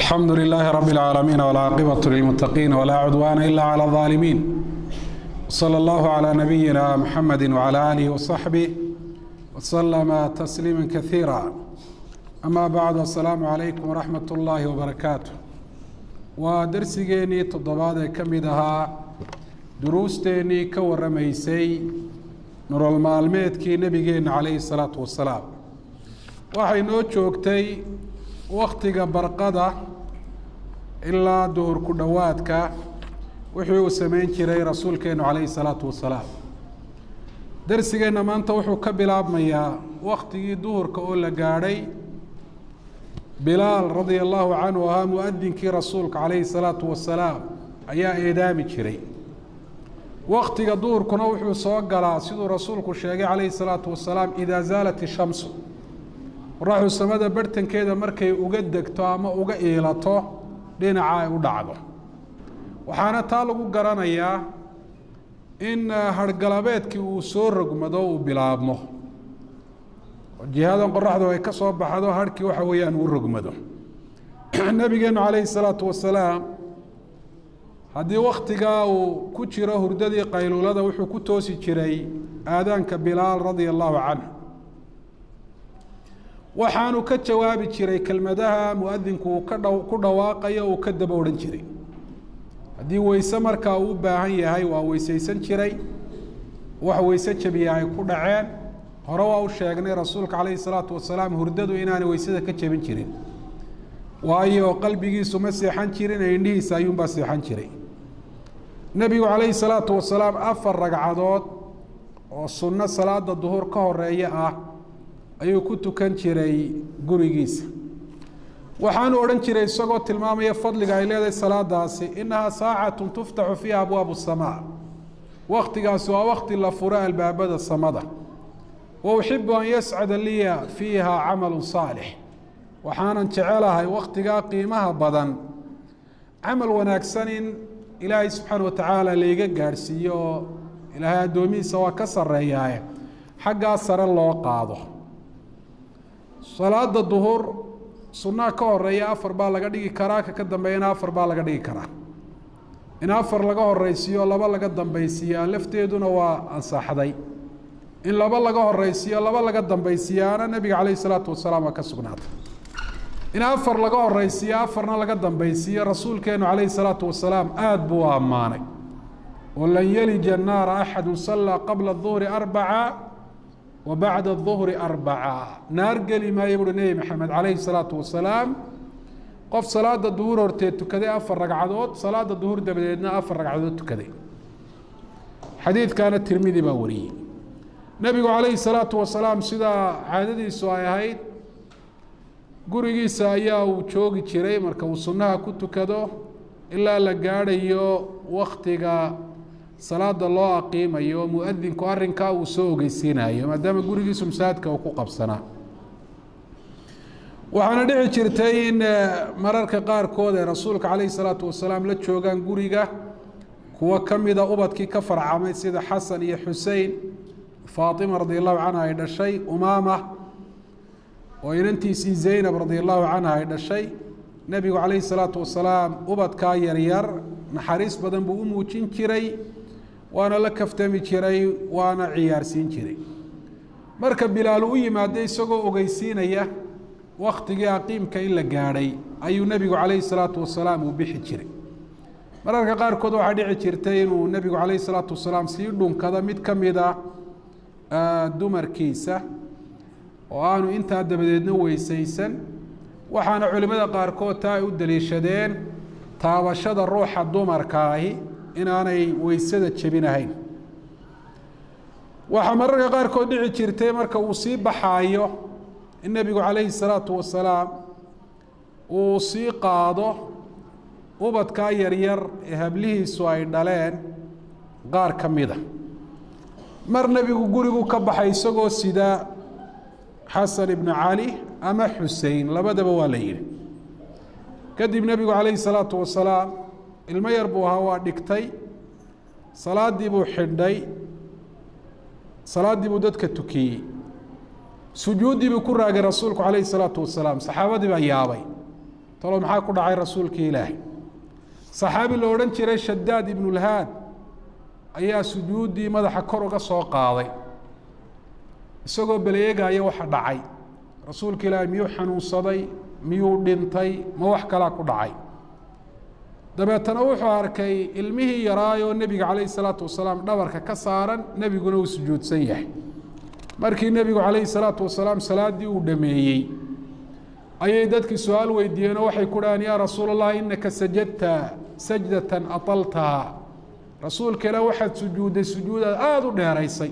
الحمد لله رب العالمين والعاقبة للمتقين ولا عدوان إلا على الظالمين. صلى الله على نبينا محمد وعلى آله وصحبه وسلم تسليما كثيرا. أما بعد، السلام عليكم ورحمة الله وبركاته. ودرسيني تضباط كمدها دروستيني كورميسي نور المعلومات كي نبينا عليه الصلاة والسلام. waxay noo joogtay waqtiga barqada ilaa duhur ku dhawaadka wixii uu sameyn jiray rasuulkeenu calayhi salaatu wasalaam. darsigeena maanta wuxuu ka bilaabmayaa waqtigii duhurka oo la gaadhay. bilaal radiyallahu canhu ahaa muadinkii rasuulka calayhi salaatu wasalaam ayaa eedaami jiray. waqtiga duhurkuna wuxuu soo galaa siduu rasuulku sheegay calayhi salaatu wasalaam idaa zaalat ishamsu, qorraxdu samada bartankeeda markay uga degto ama uga iilato dhinaca ay u dhacdo. waxaana taa lagu garanayaa in hargalabeedkii uu soo rogmado uu bilaabmo, jihadan qorraxdu ay ka soo baxdo harkii waxa weeyaan uu rogmado. nabigeenu calayhi salaatu wasalaam haddii waktigaa uu ku jiro hurdadii qayluulada wuxuu ku toosi jiray aadaanka bilaal radia allahu canhu, waxaanu ka jawaabi jiray kelmadaha muadinku uu ku dhawaaqayo uu ka daba odhan jiray. haddii weyse markaa uu u baahan yahay waa weysaysan jiray. wax weyse jabiya ay ku dhaceen hore waa u sheegnay rasuulka calayhi salaatu wasalaam hurdadu inaanay weysada ka jebin jirin, waayo qalbigiisu ma seexan jirin ee indhihiisa ayuunbaa seexan jiray. nebigu calayhi salaatu wasalaam 4 ragcadood oo sunno salaada duhur ka horeeya ah ayuu ku tukan jiray gurigiisa. waxaanu odhan jiray isagoo tilmaamaya fadliga ay leedahay salaadaasi, innahaa saacatun tuftaxu fiiha abwaabu samaa. waktigaasi waa wakti la furo albaabada samada. wa uxibu an yascada liya fiiha camalu saalix. waxaanan jecelahay waktigaa qiimaha badan camal wanaagsan in ilaahay subxaana wa tacaala layga gaadhsiiyo oo ilaahay addoomihiisa waa ka sarreeyaaye xaggaa sare loo qaado. salaada duhur sunnaha ka horeeya 4 baa laga dhigi karaa, ka dambeeyana 4 baa laga dhigi karaa. in 4 laga horeysiiyo 2 laga dambaysiiyaa lafteeduna waa ansaxday. in 2 laga horeysiiyo 2 laga dambaysiiyaana nebiga calayhi salaatu wasalaam waa ka sugnaatay. in 4 laga horeysiiyo 4na laga dambaysiiyo rasuulkeenu calayhi salaatu wasalaam aad buu u ammaanay. walan yalija annaara axadu sallaa qabla duhri 4 وبعد الظهر 4. نار قلي ما يبدو نبي محمد عليه الصلاة والسلام قف صلاة الظهر ورتيت كذا 4 ركعات، صلاة الظهر دبلنا 4 ركعات كذا. حديث كان الترمذي باوري. نبي عليه الصلاة والسلام سيدا عادتي سواي هاي gurigiisa ayaa uu joogi jiray marka uu sunnaha ku tukado ilaa la gaadhayo waqtiga salaada loo aqiimayo muadinku arrinkaa uu soo ogeysiinayo maadaama gurigiisu masaajidka uu ku qabsanaa. waxaana dhici jirtay in mararka qaarkood ee rasuulka calayhi salaatu wasalaam la joogaan guriga kuwa ka mida ubadkii ka farcamay sida xasan iyo xusein, faatima radiallahu canha ay dhashay, umaama oo inantiisii zaynab radiallahu canha ay dhashay. nebigu calayhi salaatu wasalaam ubadkaa yaryar naxariis badan buu u muujin jiray, waana la kaftami jiray, waana ciyaarsiin jiray. marka bilaal u yimaado isagoo ogeysiinaya waktigii aqiimka in la gaadhay ayuu nebigu calayhi salaatu wasalaam uu bixi jiray. mararka qaarkood waxaa dhici jirtay inuu nebigu calayhi salaatu wasalaam sii dhunkada mid ka mida dumarkiisa oo aanu intaa dabadeedna weysaysan. waxaana culimmada qaarkood taa ay u daliishadeen taabashada ruuxa dumarkaahi inaanay weysada jebinahayn. waxaa mararka qaarkood dhici jirtay marka uu sii baxaayo in nebigu calayhi salaatu wasalaam uu sii qaado ubadkaa yaryar ee hablihiisu ay dhaleen qaar ka mida. mar nebigu gurigu ka baxay isagoo sida xasan ibnu cali ama xusein, labadaba waa la yidhi. kadib nebigu calayhi salaatu wasalaam ilmo yar buu ahaa, waa dhigtay, salaaddii buu xidhay, salaaddii buu dadka tukiyey, sujuuddii buu ku raagay rasuulku calayhi salaatu wasalaam. saxaabadii baa yaabay, talo maxaa ku dhacay rasuulkii ilaahay saxaabi la odhan jiray Shadaad ibn al-Haad ayaa sujuudii madaxa kor uga soo qaaday isagoo baleegaya waxa dhacay rasuulka ilaahay miyuu xanuunsaday miyuu dhintay ma wax kala ku dhacay dabeetana wuxuu arkay ilmihii yaraayo nabiga calayhi salaatu wasalaam dhabarka ka saaran nabiguna uu sujuudsan yahay markii nabigu calayhi salaatu wasalaam salaadii uu dhameeyey ayay dadkii su'aal weydiiyeen oo waxay ku dhahan yaa rasuulallah innaka sajadta sajdatan ataltaha rasuulka ilaahay waxaad sujuuday sujuudaad aada u dheeraysay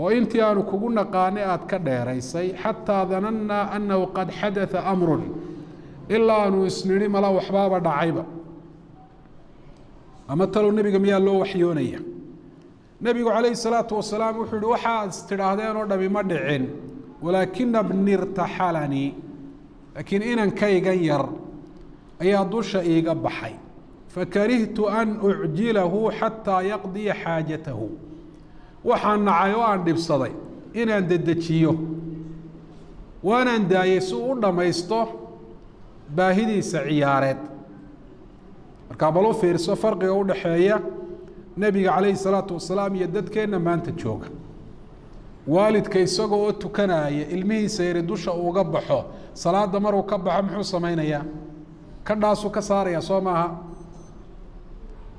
oo intii aanu kugu naqaanay aad ka dheeraysay xataa danannaa annahu qad xadatha amrun ilaa aanu isnidhi mala waxbaaba dhacayba ama talow nebiga miyaa loo waxyoonaya nebigu calayhi salaatu wasalaam wuxuu yihi waxaad tidhaahdeen oo dhami ma dhicin walaakina bni irtaxalanii laakiin inankaygan yar ayaa dusha iiga baxay fakarihtu an ucjilahu xataa yaqdiya xaajatahu waxaan nacay oo aan dhibsaday inaan dedejiyo waanaan daayay si uu u dhammaysto baahidiisa ciyaareed markaa bal u fiirso farqiga u dhaxeeya nebiga calayhi salaatu wasalaam iyo dadkeenna maanta jooga waalidka isagoo oo tukanaya ilmihiisa yari dusha uuga baxo salaada maruu ka baxo muxuu samaynayaa kadhaasuu ka saarayaa soo maaha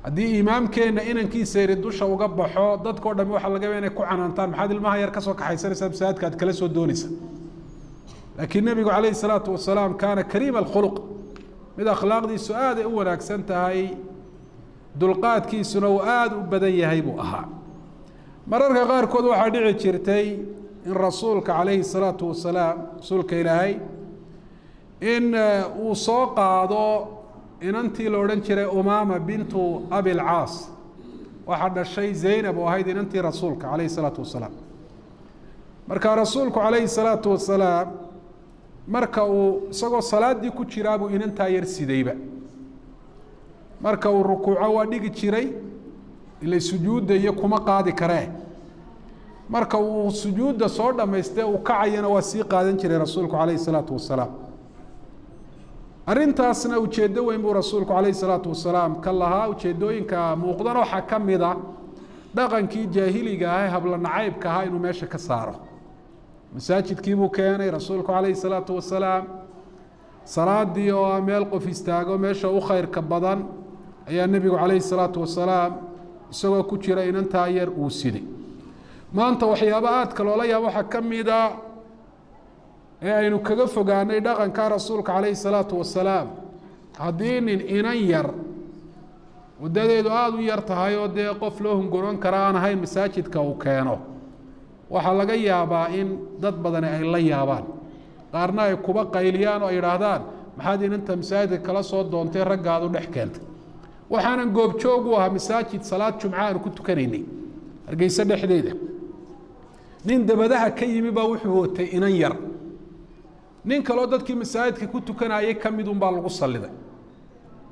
haddii imaamkeenna inankiisa yari dusha uga baxo dadkao dhami waxaa laga yaaba inay ku canaantaan maxaad ilmaha yar ka soo kaxaysanaysaa masaajidka aad kala soo doonaysa laakiin nebigu calayhi salaatu wasalaam kaana kariima alkhuluq mid akhlaaqdiisu aad ay u wanaagsan tahay dulqaadkiisuna uu aada u badan yahay buu ahaa mararka qaarkood waxaa dhici jirtay in rasuulka calayhi salaatu wasalaam rasuulka ilaahay in uu soo qaado inantii la odhan jiray umaama bintu abilcaas waxaa dhashay zaynab oo ahayd inantii rasuulka calayhi salaatu wasalaam marka rasuulku calayhi salaatu wasalaam marka uu isagoo salaadii ku jiraa buu inantaa yar sidayba marka uu rukuuco waa dhigi jiray ilay sujuudda iyo kuma qaadi karee marka uu sujuudda soo dhammaystee uu kacayana waa sii qaadan jiray rasuulku calayhi salaatu wasalaam arrintaasna ujeeddo weyn buu rasuulku calayhi salaatu wasalaam ka lahaa ujeeddooyinka muuqdana waxaa ka mid a dhaqankii jaahiliga ah ee habla nacaybka ahaa inuu meesha ka saaro masaajidkii buu keenay rasuulku calayhi salaatu wasalaam salaadii oo ah meel qof istaago meesha u khayrka badan ayaa nebigu calayhi salaatu wasalaam isagoo ku jira inantaa yar uu siday maanta waxyaabo aadka loola yaabo waxaa ka mid a ee aynu kaga fogaanay dhaqanka rasuulka calayhi salaatu wasalaam haddii nin inan yar waddadeedu aada u yar tahay oo dee qof loo hunguroon kara aan ahayn masaajidka uu keeno waxaa laga yaabaa in dad badani ay la yaabaan qaarna ay kuba qayliyaan oo ay yidhaahdaan maxaad inanta masaajidka kala soo doontay raggaadu dhex keentay waxaanan goobjoog u ahaa masaajid salaad jumca aanu ku tukanaynay hargeysa dhexdeeda nin dabadaha ka yimi baa wuxuu hootay inan yar nin kaloo dadkii masaajidka ku tukanayay ka mid unbaa lagu salliday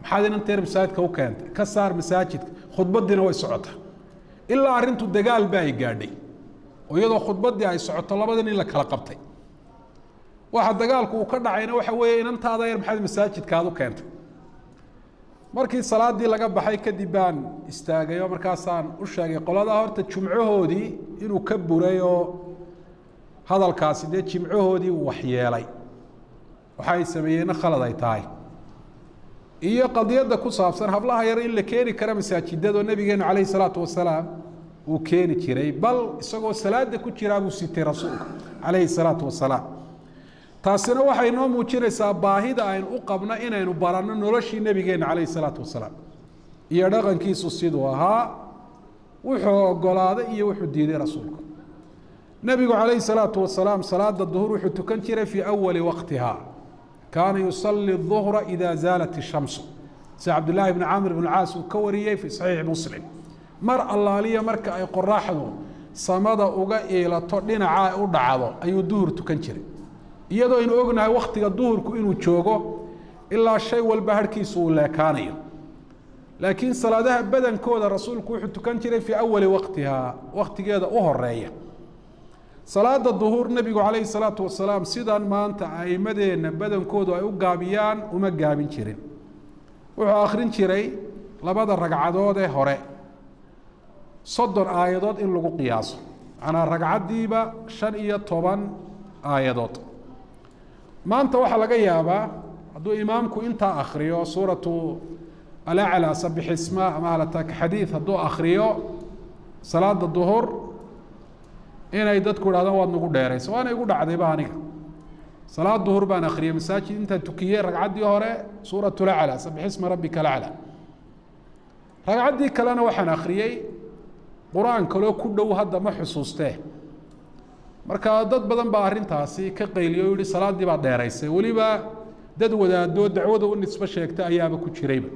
maxaad inanta yar masaajidka u keentay ka saar masaajidka khudbadiina way socotaa ilaa arrintu dagaal baa ay gaadhay oo iyadoo khudbadii ay socoto labada nin la kala qabtay waxa dagaalku uu ka dhacayna waxa weeye inantaada yar maxaad masaajidkaad u keentay markii salaadii laga baxay kadib baan istaagay oo markaasaan u sheegay qolada horta jumcahoodii inuu ka buray oo hadalkaasi dee jimcahoodii uu waxyeelay waxay sameeyeen khalad ay tahay iyo qadiyada ku saabsan hablaha yar in la keeni kara masaajidada nabigeena calayhi salaatu wasalaam uu keeni jiray bal isagoo salaada ku jira buu sitay rasuulka calayhi salaatu wasalaam taasina waxay noo muujinaysaa baahida aynu u qabno inaynu baranno noloshii nabigeena calayhi salaatu wasalaam iyo dhaqankiisu siduu ahaa wuxuu ogolaaday iyo wuxuu diiday rasuulku nabigu calayhi salaatu wasalaam salaada duhur wuxuu tukan jiray fii awali waqtiha kaana yusalli duhra idaa zaalat ishamsu sida cabdullaahi bni camr bn caas uu ka wariyey fii saxiixi muslim mar allaaliya marka ay qoraxdu samada uga iilato dhinaca u dhacdo ayuu duhur tukan jiray iyadoo aynu ognahay waktiga duhurku inuu joogo ilaa shay walba harhkiisu uu leekaanayo laakiin salaadaha badankooda rasuulku wuxuu tukan jiray fii awali waqtihaa waktigeeda u horeeya صلاة الظهور النبي عليه الصلاة والسلام سيدان ما أنت أئمدين بدن كود أو قابيان وما قابين شيرين وآخرين شيري لبعض الرقعات هراء صدر آيات إن لقوا قياس أنا الرقعات ديبا شرعية طبعا آيات ما أنت واحد لقيابا هدو إمامكو أنت أخريو سورة الأعلى سبح اسماء مالتك حديث هدو أخريو صلاة الظهر inay dadku dhadaan waad nagu dheerayso waana igu dhacday baaniga salaad duhur baan akhriyay masaajid inta tukiyay ragcadii hore suuratul a'la sabih isma rabbikal a'la ragcadii kalena waxaan akhriyay quraan kale ku dhow hadda ma xusuustee marka dad badan baa arintaasi ka qayliyo yiri salaadii baa dheeraysay waliba dad wadaado dacwada u nisba sheegtay ayaaba ku jirayba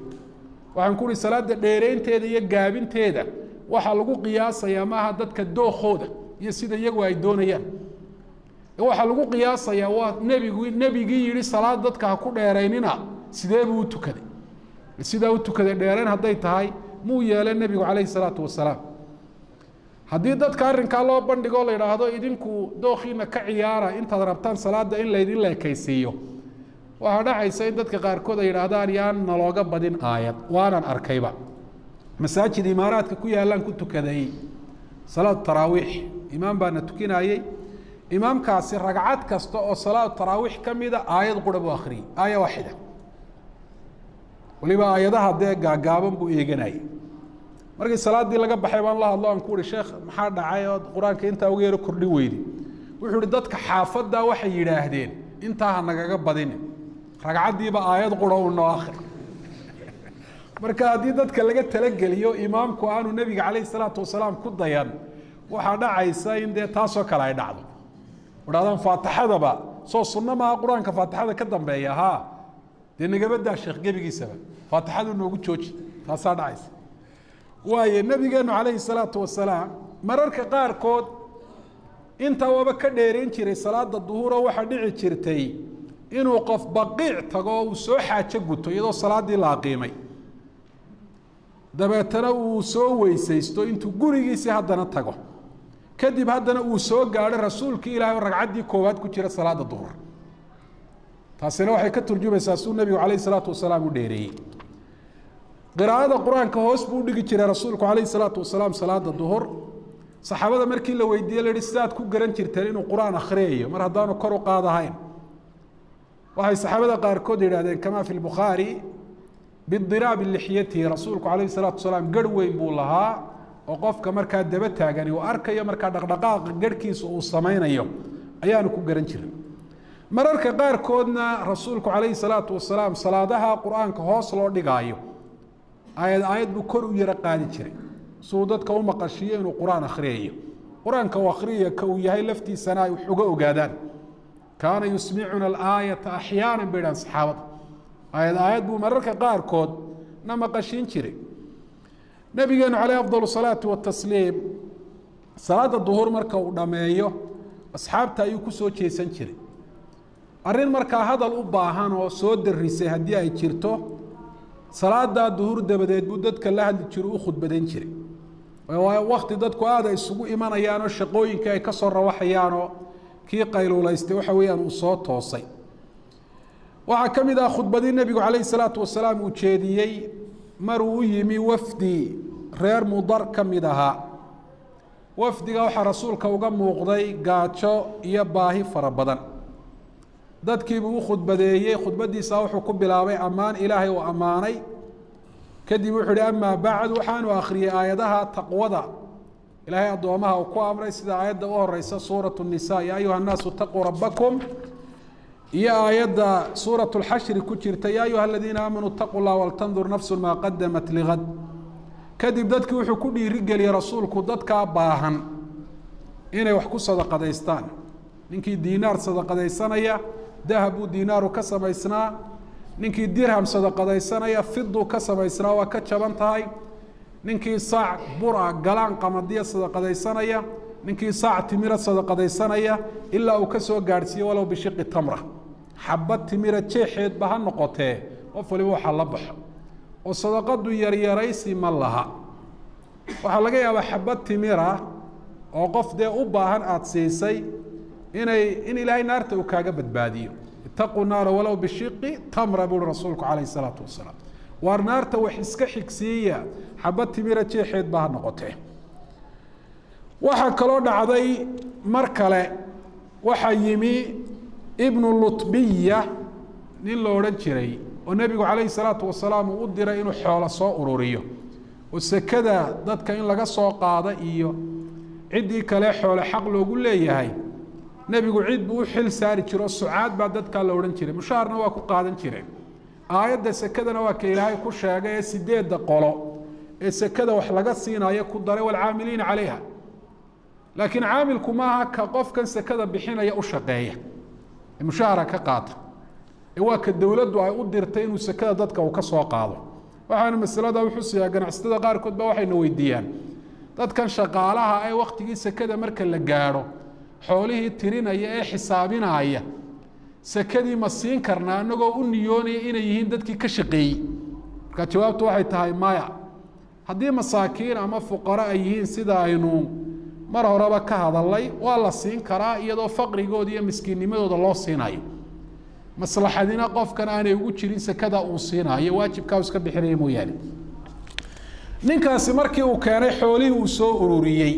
waxaan ku ri salaada dheereynteeda iyo gaabinteeda waxa lagu qiyaasayaa maaha dadka dookooda iyo sida iyagu ay doonayaan waxa lagu qiyaasayaa waa nabigi yiri salaad dadka ha ku dheereynina sidee buu tukaday sida uu tukaday dheereen haday tahay muu yeelay nabigu kaleey salaatu wasalaam hadii dadka arrinka loo bandhigo la yiraahdo idinku dookhina ka ciyaara inta rabtaan salaada in la idin leekaysiiyo waxa dhacaysa in dadka qaar kood ay yiraahdaan yaan nalooga badin aayad waanan arkayba masaajid imaaraadka ku yaalan ku tukaday صلاة التراويح إمام بان تكينايي إمام كاسي رقعات كاستو أو صلاة التراويح كميدة آيات قرب آخري آية واحدة وليبا آية ده هدى قابن بو إيغناي مرقي صلاة دي لقب بحيوان الله نقول الشيخ محاد عايات قرآن كإنتا وغيره كردي ويدي وحوري دادك حافظ دا وحي يراهدين إنتا هنقاقب بدين رقعات دي با آيات قرب آخر marka hadii dadka laga talageliyo imaamku aanu nabiga kaleey salaatu wasalaam ku dayan waxa dhacaysa in de taaso kale ay dhacdo wadaadaan faatixadaba soo sunnama quraanka faatixada ka dambeeya ha de nagabada sheekh gabigiisaba faatixadu noogu jooji taasa dhacaysa waaye nabigeenu kaleey salaatu wasalaam mararka qaar kood inta waba ka dheereen jiray salaada duhur waxa dhici jirtay inuu qof baqiic tago oo soo xaajo guto iyadoo salaadii la qiimay dabeetana uu soo weysaysto intuu gurigiisa haddana tago kadib haddana uu soo gaadho rasuulka ilaahay ragcaddii koowaad ku jira salaada duhur taasina waxay ka turjumaysaa suu nabigu calayhi salaatu wasalaam u dheereeyey qiraa'ada qur-aanka hoos buu dhigi jiray rasuulku calayhi salaatu wasalaam salaada duhur saxaabada markii la weydiiyey la yidhi sidaad ku garan jirteen inuu qur-aan akhriyayo mar haddaanu kor u qaadahayn waxay saxaabada qaarkood yidhahdeen kamaa fi lbukhaari بالضراب اللحيته رسولك عليه الصلاة والسلام قروين بولها وقفك مركا دبتاغاني واركا مركا دقدقاق قركيس وصمين ايوم ايانكو قرنجر مراركا قار كودنا رسولك عليه الصلاة والسلام صلاةها قرآنك هوصل ودقايو آيات بكر يرقاني جري سودتك ومقاشيين وقرآن اخريه قرآنك واخريه كويهي لفتي سناي وحقوق قادان كان يسمعنا الآية احيانا بين صحابته آيات بو مرركا قار كود نما قشين جري نبينا عليه أفضل الصلاة والتسليم صلاة الظهور مركا ودمايو أصحابتا أيو كسو جيسان جري أرين مركا هذا الأباهان وصود الرسي هدي أي جرتو صلاة الظهور دبدأت بودت كالله اللي جرو أخد بدين جري ووقت دادكو هذا يسوقو إيمان أيانو الشقوين كي كسر روحيانو كي قيلو لا يستوحوا ويانو صوت توصي waxaa ka mid ah khudbadii nabigu kaleey salaatu wasalaam uu jeediyay maruu yimi wafdi reer mudar ka mid aha wafdiga waxa rasuulka uga muuqday gaajo iyo baahi fara badan dadkii uu khudbadeeyay khudbadiisa wuxuu ku bilaabay amaan ilaahay oo amaanay kadib wuxuu yiri amma ba'd waxaanu akhriyay aayadaha taqwada ilaahay adoomaha uu ku amray sida aayada u horeysa suuratu nisaa ya ayuha an-naasu taqu rabbakum يا آيات سورة الحشر كجرت يا أيها الذين آمنوا اتقوا الله ولتنظر نفس ما قدمت لغد كذب دتك وحكودي رجال يا رسولك دتك باهن إنا وحكو صدقة ديستان نينكي دينار صدقة ديستان يا ذهب دينار كسب إسنا نينكي درهم صدقة ديستان يا فضة كسب إسنا وكتشبان تاي نينكي صاع برا قلان قمدية صدقة ديستان يا نينكي صاع تميرة صدقة ديستان يا إلا وكسو قارسي ولو بشق التمرة حبت تميرة شيحيد بها النقطة وفلي وحا لبح وصدقات يريسي مالها وحا لقيا حبت تميرة oo qof dee u baahan aad siisay in ilaahay naarta uu kaaga badbaadiyo ittaquu naara walow bishiqi tamra buri rasuulku calayhi salaatu wasalaam waar naarta wax iska xigsiiya xabad timira jeexeed baa ha noqotee waxaa kaloo dhacday mar kale waxaa yimi ibnu lutbiya nin la odhan jiray oo nebigu calayhi salaatu wasalaam uu u diray inuu xoolo soo ururiyo oo sekada dadka in laga soo qaado iyo ciddii kale xoole xaq loogu leeyahay nebigu cid buu u xil saari jiro sucaad baa dadkaa la odhan jiray mushaharna waa ku qaadan jireen aayadda sekadana waa ka ilaahay ku sheegay ee 8 qolo ee sekada wax laga siinayo ku daray walcaamiliina calayha laakiin caamilku maaha ka qofkan sekada bixinaya u shaqeeya ee mushahara ka qaata ee waa ka dowladdu ay u dirtay inuu sekada dadka uu ka soo qaado waxaana masalada u xusiyaa ganacsatada qaarkood ba waxayna weydiiyaan dadkan shaqaalaha ay waqtigii sekada marka la gaaro xoolihii tirinaya ee xisaabinaya sekadii ma siin karnaa anagoo u niyoonaya inay yihiin dadkii ka shaqeeyey marka jawaabtu waxay tahay maya haddii masaakiin ama fuqara ay yihiin sida aynu mar horeba ka hadalay waa la siin karaa iyadoo faqrigooda iyo miskiinnimadooda loo siinayo maslaxadina qofkan aanay ugu jirin sekada uu siinayo waajibkaa iska bixinaya mooyaane ninkaasi markii uu keenay xoolihii uu soo ururiyey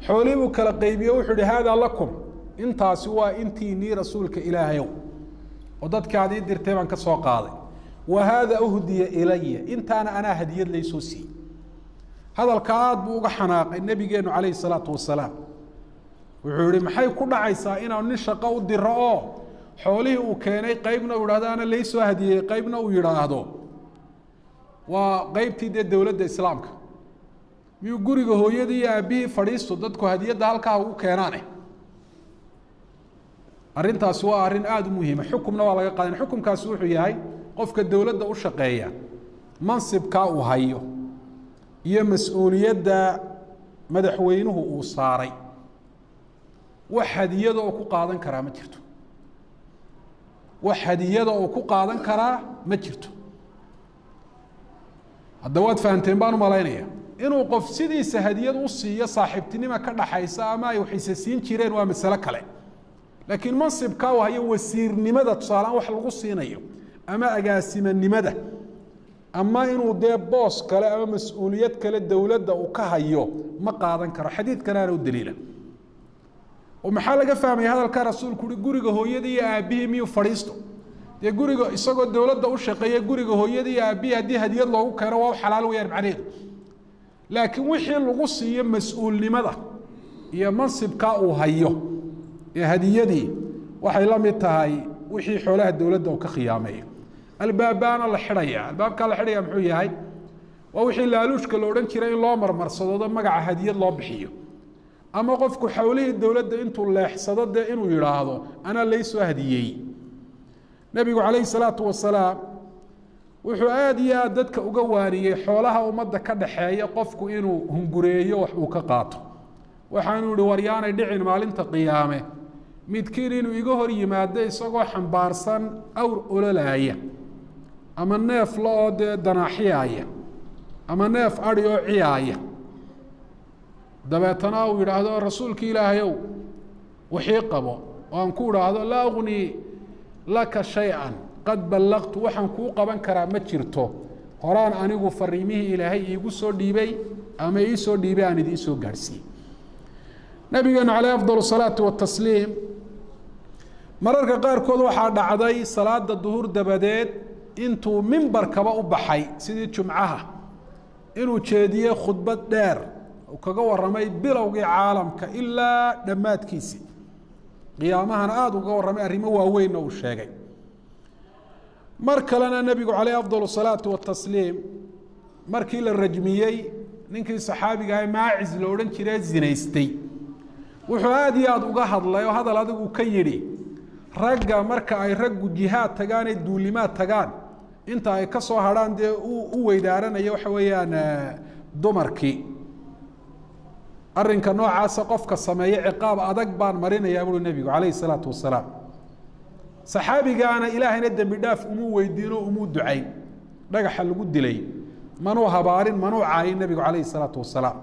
xoolihii uu kala qaybiye wuxuu ihi haadaa lakum intaasi waa intiinii rasuulka ilaahayow oo dadka aad ii dirtay baan ka soo qaaday wa haada uhdiya ilaya intaana anaa hadiyad laysoo siiyey hadalka aad buu uga xanaaqay nebigeennu calayhi salaatu wasalaam wuxuu yihi maxay ku dhacaysaa inaanu nin shaqo u diro oo xoolihii uu keenay qaybna uu yidhahdo ana laysoo hadiyey qaybna uu yidhaahdo waa qaybtii dee dowladda islaamka miyuu guriga hooyadii iyo aabbihii fadhiisto dadku hadiyadda halkaa ugu keenaane arrintaasi waa arrin aada u muhiima xukumna waa laga qaadan xukumkaasi wuxuu yahay qofka dowladda u shaqeeya mansibkaa uu hayo iyo mas-uuliyadda madaxweynuhu uu saaray wax hadiyada oo ku qaadan karaa ma jirto wax hadiyada oo ku qaadan karaa ma jirto hadda waad fahanteen baan u malaynaya inuu qof sidiisa hadiyad u siiyo saaxiibtinima ka dhaxaysa ama ay waxayse siin jireen waa masalo kale laakiin mansibka uu hayo wasiirnimada tusaalaan wax lagu siinayo ama agaasimanimada ama inuu dee boos kale ama mas-uuliyad kale dowladda uu ka hayo ma qaadan karo xadiidkanaana u daliila oo maxaa laga fahmaya hadalka rasuulku uhi guriga hooyadii iyo aabbihii miyuu fadhiisto dee guriga isagoo dowladda u shaqeeya guriga hooyadii iyo aabbihii haddii hadiyad loogu keeno waa u xalaal weyaan macnaheedu laakiin wixii lagu siiyo mas-uulnimada iyo mansibkaa uu hayo ee hadiyadii waxay la mid tahay wixii xoolaha dowladda uu ka khiyaameeyo albaabaana la xidhaya albaabkaa la xidhaya muxuu yahay waa wixii laaluushka la odhan jiray in loo marmarsadoodo magaca hadiyad loo bixiyo ama qofku xowlihii dowladda intuu leexsado dee inuu yidhaahdo anaa laysoo hadiyey nebigu calayhi salaatu wasalaam wuxuu aada iyo aad dadka uga waaniyey xoolaha ummadda ka dhaxeeya qofku inuu hungureeyo wax uu ka qaato waxaanuu ihi waryaanay dhicin maalinta qiyaame midkiin inuu iga hor yimaado isagoo xambaarsan awr ololaaya ama neef la oo dee danaaxiyaaya ama neef adhi oo ciyaaya dabeetana uu yidhaahdo rasuulki ilaahayow wixii qabo oo aan ku idhaahdo laa ugnii laka shay-an qad ballaqtu waxaan kuu qaban karaa ma jirto horaan anigu fariimihii ilaahay iigu soo dhiibay ama ii soo dhiibay aan idiin soo gaadhsiiyey nabigeenu caleyh afdal salaatu watasliim mararka qaarkood waxaa dhacday salaada duhur dabadeed intuu mimbarkaba u baxay sidii jumcaha inuu jeediyey khudbad dheer uu kaga warramay bilowgii caalamka ilaa dhammaadkiisii qiyaamahana aada uga warramay arrimo waaweynna uu sheegay mar kalena nebigu caleyh afdal salaatu watasliim markii la rajmiyey ninkii saxaabiga ahay maacis la odhan jiree zinaystay wuxuu aada iyo aada uga hadlay oo hadal adigu ka yidhi ragga marka ay raggu jihaad tagaan ee duulimaad tagaan inta ay ka soo hadhaan dee u weydaaranaya waxa weeyaan dumarkii arrinka noocaasa qofka sameeya ciqaab adag baan marinayaa buui nebigu calayhi salaatu wasalaam saxaabigaana ilaahayna dembi dhaaf umuu weydiino umuu ducayn dhagaxa lagu dilay manuu habaarin manuu caayin nebigu calayhi salaatu wasalaam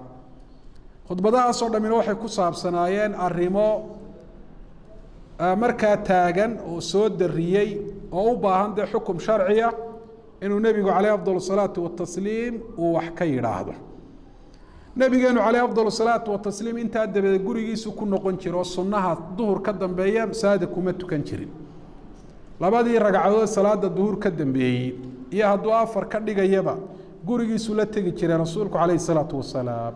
khudbadahaasoo dhammina waxay ku saabsanaayeen arrimo markaa taagan oo soo dariyey oo u baahan dee xukum sharciya inuu nebigu caleyh afdal salaatu watasliim uu wax ka yidhaahdo. nebigeenu caleyh afdal salaatu watasliim intaa dabadeed gurigiisu ku noqon jira oo sunnaha duhur ka dambeeya masaajida kuma tukan jirin. labadii ragcadood salaada duhur ka dambeeyey iyo hadduu afar ka dhigayaba gurigiisu la tegi jiray rasuulku caleyhi salaatu wasalaam.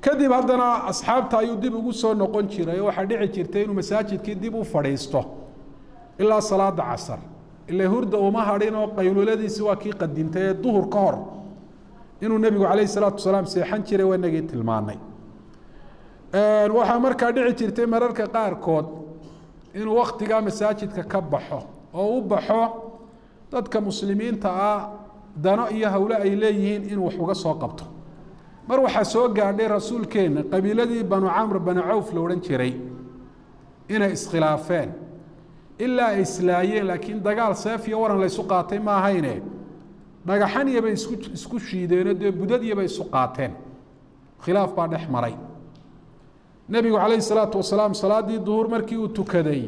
kadib haddana asxaabta ayuu dib ugu soo noqon jiray oo waxaa dhici jirtay inuu masaajidkii dib u fadhiisto ilaa salaada casar ilaa hurda uma hadhin oo qayluladiisi waa kii qadintay ee duhur ka hor inuu nebigu caleyhi salaatu wasalaam seexan jiray waa inagii tilmaanay. waxaa markaa dhici jirtay mararka qaarkood inuu waktigaa masaajidka ka baxo oo u baxo dadka muslimiinta ah dano iyo hawle ay leeyihiin inuu wax uga soo qabto. mar waxaa soo gaadhay rasuulkeenna qabiiladii banu camr banu cawf la odhan jiray inay iskhilaafeen ilaa ay islaayeen, laakiin dagaal seef iyo waran laysu qaatay ma ahayne dhagaxan iyobay isku shiideenoo dee budad iyobay isu qaateen. khilaaf baa dhex maray. nebigu calayhi salaatu wasalaam salaaddii duhur markii uu tukaday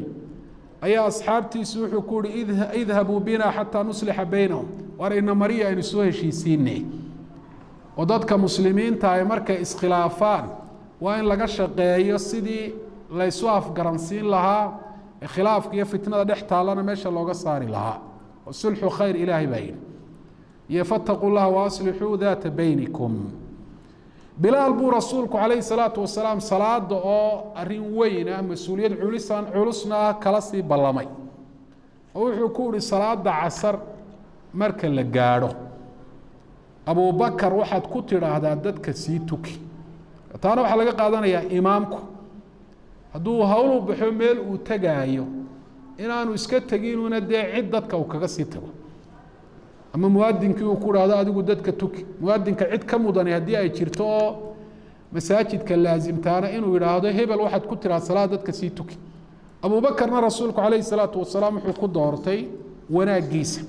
ayaa asxaabtiisu wuxuu ku uhi idhabuu bina xataa nuslixa baynahum, war ina mariya aynu soo heshiisiine oo dadka muslimiinta ay markay iskhilaafaan waa in laga shaqeeyo sidii laysu afgaransiin lahaa ee khilaafka iyo fitnada dhex taallana meesha looga saari lahaa. oo sulxu khayr ilaahay baa yidhi iyo fattaquu llaha waaslixuu daata baynikum. bilaal buu rasuulku calayhi salaatu wasalaam salaada oo arrin weyn ah mas-uuliyad culusna ah kala sii ballamay oo wuxuu ku uhi salaada casar marka la gaadho abubakar waxaad ku tidhaahdaa dadka sii tuki. taana waxaa laga qaadanayaa imaamku hadduu hawl u baxo meel uu tegaayo inaanu iska teginuuna dee cid dadka uu kaga sii tago, ama muadinkii uu ku dhahdo adigu dadka tuki. muadinka cid ka mudani haddii ay jirto oo masaajidka laasimtaana inuu yidhaahdo hebel waxaad ku tidhahda salaad dadka sii tuki. abubakarna rasuulku calayhi salaatu wasalaam wuxuu ku doortay wanaaggiisa.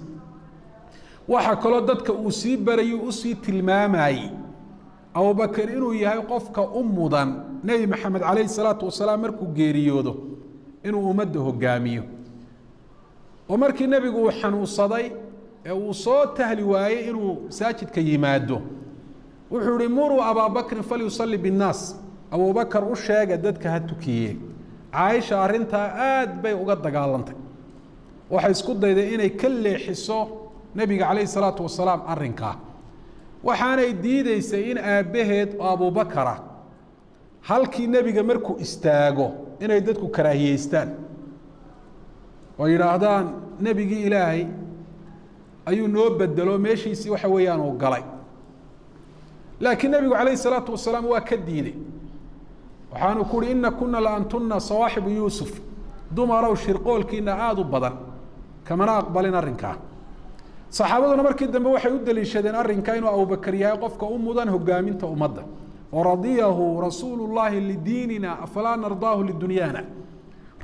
waxaa kaloo dadka uu sii barayay usii tilmaamayey abubakar inuu yahay qofka u mudan nebi maxamed calayhi salaatu wasalaam markuu geeriyoodo inuu ummadda hogaamiyo. oo markii nebigu uu xanuunsaday ee uu soo tahli waayey inuu masaajidka yimaado wuxuu ihi muruu abaabakrin falyusalli binnaas, abubakar u sheega dadka ha tukiye. caaisha arrintaa aad bay uga dagaalantay, waxay isku dayday inay ka leexiso nebiga calayhi salaatu wasalaam arrinkaa, waxaanay diideysay in aabbaheed oo abubakara halkii nebiga markuu istaago inay dadku karaahiyeystaan oo yidhaahdaan nebigii ilaahay ayuu noo bedelo meeshiisii waxa weeyaan uu galay. laakiin nebigu calayhi salaatu wasalaam waa ka diiday. waxaanu ku uhi ina kuna la antunna sawaaxibu yuusuf, dumarow shirqoolkiina aada u badan, kamana aqbalin arrinkaa. saxaabaduna markii dambe waxay u daliishadeen arrinka inuu abubakar yahay qofka u mudan hogaaminta ummadda. waradiyahu rasuulu llaahi lidiinina afalaa nardaahu lidunyaana,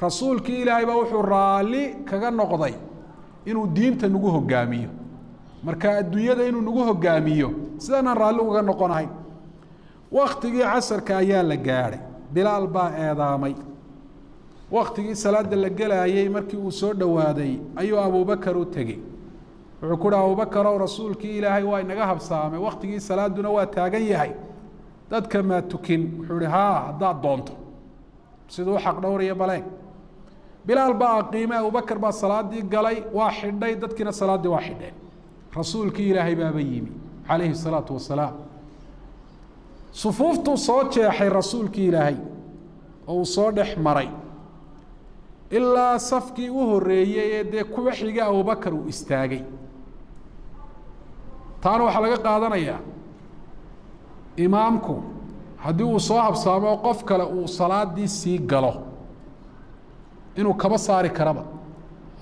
rasuulkii ilaahay baa wuxuu raalli kaga noqday inuu diinta nagu hogaamiyo, marka adduunyada inuu nagu hogaamiyo sidaanaan raalli uga noqonahayn. waktigii casarka ayaa la gaadhay, bilaal baa eedaamay. waktigii salaada la gelaayey markii uu soo dhowaaday ayuu abubakar u tegey. wuxuu ku uhi abubakarow rasuulkii ilaahay waa inaga habsaamay, waktigii salaaduna waa taagan yahay, dadka maa tukin. wuxuu ihi haa haddaad doonto, siduu u xaq dhowraya baleen. bilaal baa aqiimay, abubakar baa salaadii galay, waa xidhay, dadkiina salaaddii waa xidheen. rasuulkii ilaahay baaba yimi calayhi salaatu wasalaam. sufuuftuu soo jeexay rasuulkii ilaahay oo uu soo dhex maray ilaa safkii u horeeyey ee dee kuwa xiga abubakar uu istaagay. taana waxaa laga qaadanayaa imaamku haddii uu soo habsaamo oo qof kale uu salaadii sii galo inuu kaba saari karaba,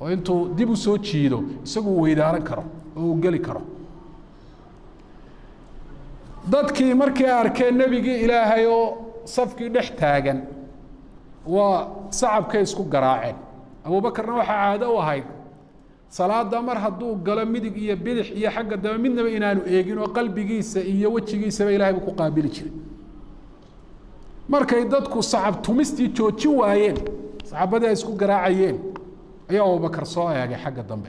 oo intuu dib u soo jiido isagu weydaaran karo oo uu geli karo. dadkii markii arkeen nebigii ilaahay oo safkii dhex taagan waa sacabkay isku garaaceen. abubakarna waxaa caado u ahayd salaada mar hadduu galo midig iyo bidix iyo xagga dambe midnaba inaanu eegin oo qalbigiisa iyo wejigiisaba ilahay buu ku qaabili jiray. markay dadku sacab tumistii joojin waayeen saxaabada isku garaacayeen ayaa Abu Bakar soo eegay xagga dambe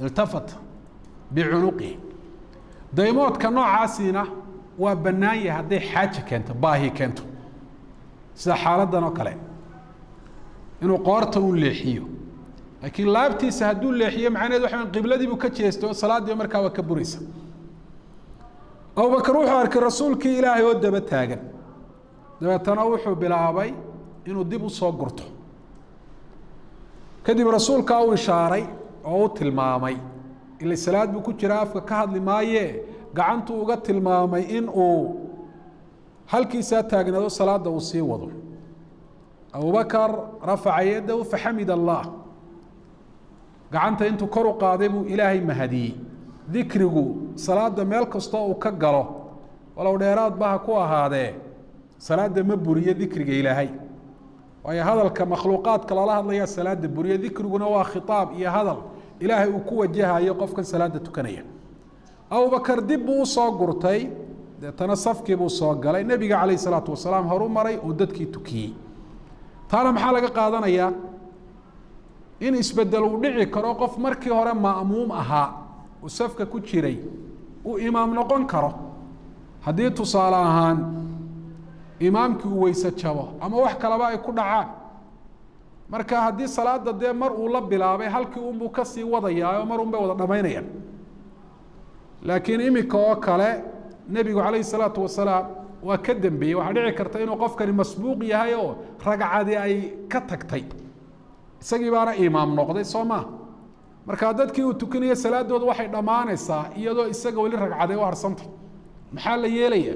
iltafat bi'unuqi daymoodka noocaasina waa bannaan yahay haday xaaje keento baahi keento sida xaaladan oo kale inuu qoorta u leexiyo laakiin laabtiisa hadduu leexiyo macnaheedu waxa weyn qibladii buu ka jeesto salaadii markaa waa ka buraysa Abu Bakar wuxuu arkay rasuulkii Ilaahay oo daba taagan dabeetana wuxuu bilaabay inuu dib u soo gurto kadib rasuulka uu ishaaray oo uu tilmaamay ila salaad buu ku jira afka ka hadli maaye gacantu uga tilmaamay in uu halkiisa taagnaado salaada uu sii wado Abu Bakar rafa'a yadahu fahamida Allah gacanta intuu kor u qaaday buu Ilaahay mahadiyay dhikrigu salaada meel kasta uu ka galo walaw dheeraad baa ku ahaadee salaada ma buriyo dhikriga Ilaahay way hadalka makhluuqaadka la hadlaya salaada buriyo dhikriguna waa khitaab iyo hadal Ilaahay uu ku wajahayo qofka salaada tukanaya Abu Bakar dib uu soo gurtay deetana safkii buu soo galay nabiga kaleey salaatu wasalaam horu maray oo dadkii tukiyay taana maxaa laga qaadanayaa in isbedel uu dhici karo qof markii hore ma'muum ahaa oo safka ku jiray uu imaam noqon karo haddii tusaale ahaan imaamkii uu weysa jabo ama wax kalaba ay ku dhacaan marka haddii salaada dee mar uu la bilaabay halkii uu ka sii wadayaa oo mar uu bay wada dhamaynayaan laakiin imika oo kale nabigu kaleey salaatu wasalaam waa ka dambeeyay waxa dhici karta inuu qofkani masbuuq yahay oo ragcadii ay ka tagtay isagii baana imaam noqday Soomaa marka dadkii uu tukanaya salaadooda waxay dhamaanaysaa iyadoo isaga wali ragcad ay u harsantay maxaa la yeelaya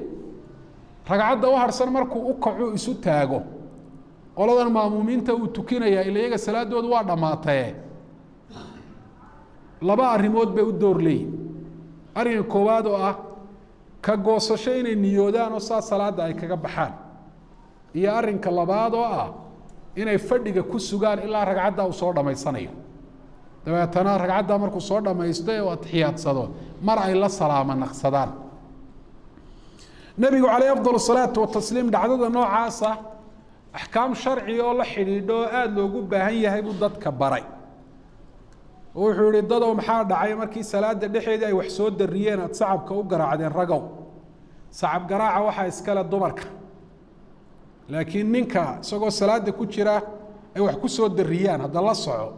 ragcadda u harsan markuu u kaco isu taago qoladan maamuumiinta uu tukanaya iyaga salaadooda waa dhamaatay laba arimood bay u door leeyeen arin koowaad oo ah ka goosasho inay niyoodaan oo salaada ay kaga baxaan iyo arinka labaad oo ah inay fadhiga ku sugaan ilaa ragcadda uu soo dhamaysanayo dabeetana ragcadda markuu soo dhamaystay oo atixiyaadsado mar ay la salaama naqsadaan nabigu kaleey afdal salaatu wa tasliim dhacdada noocaasa ahkaam sharci oo la xidhiidho aad loogu baahan yahay buu dadka baray wuxuu yiri dad oo maxaa dhacay markii salaada dhexeeda ay wax soo dariyeen ad sacabka u garaacdeen ragow sacab garaaca waxa iskala dumarka laakiin ninka isagoo salaada ku jira ay wax ku soo dariyaan hada la soco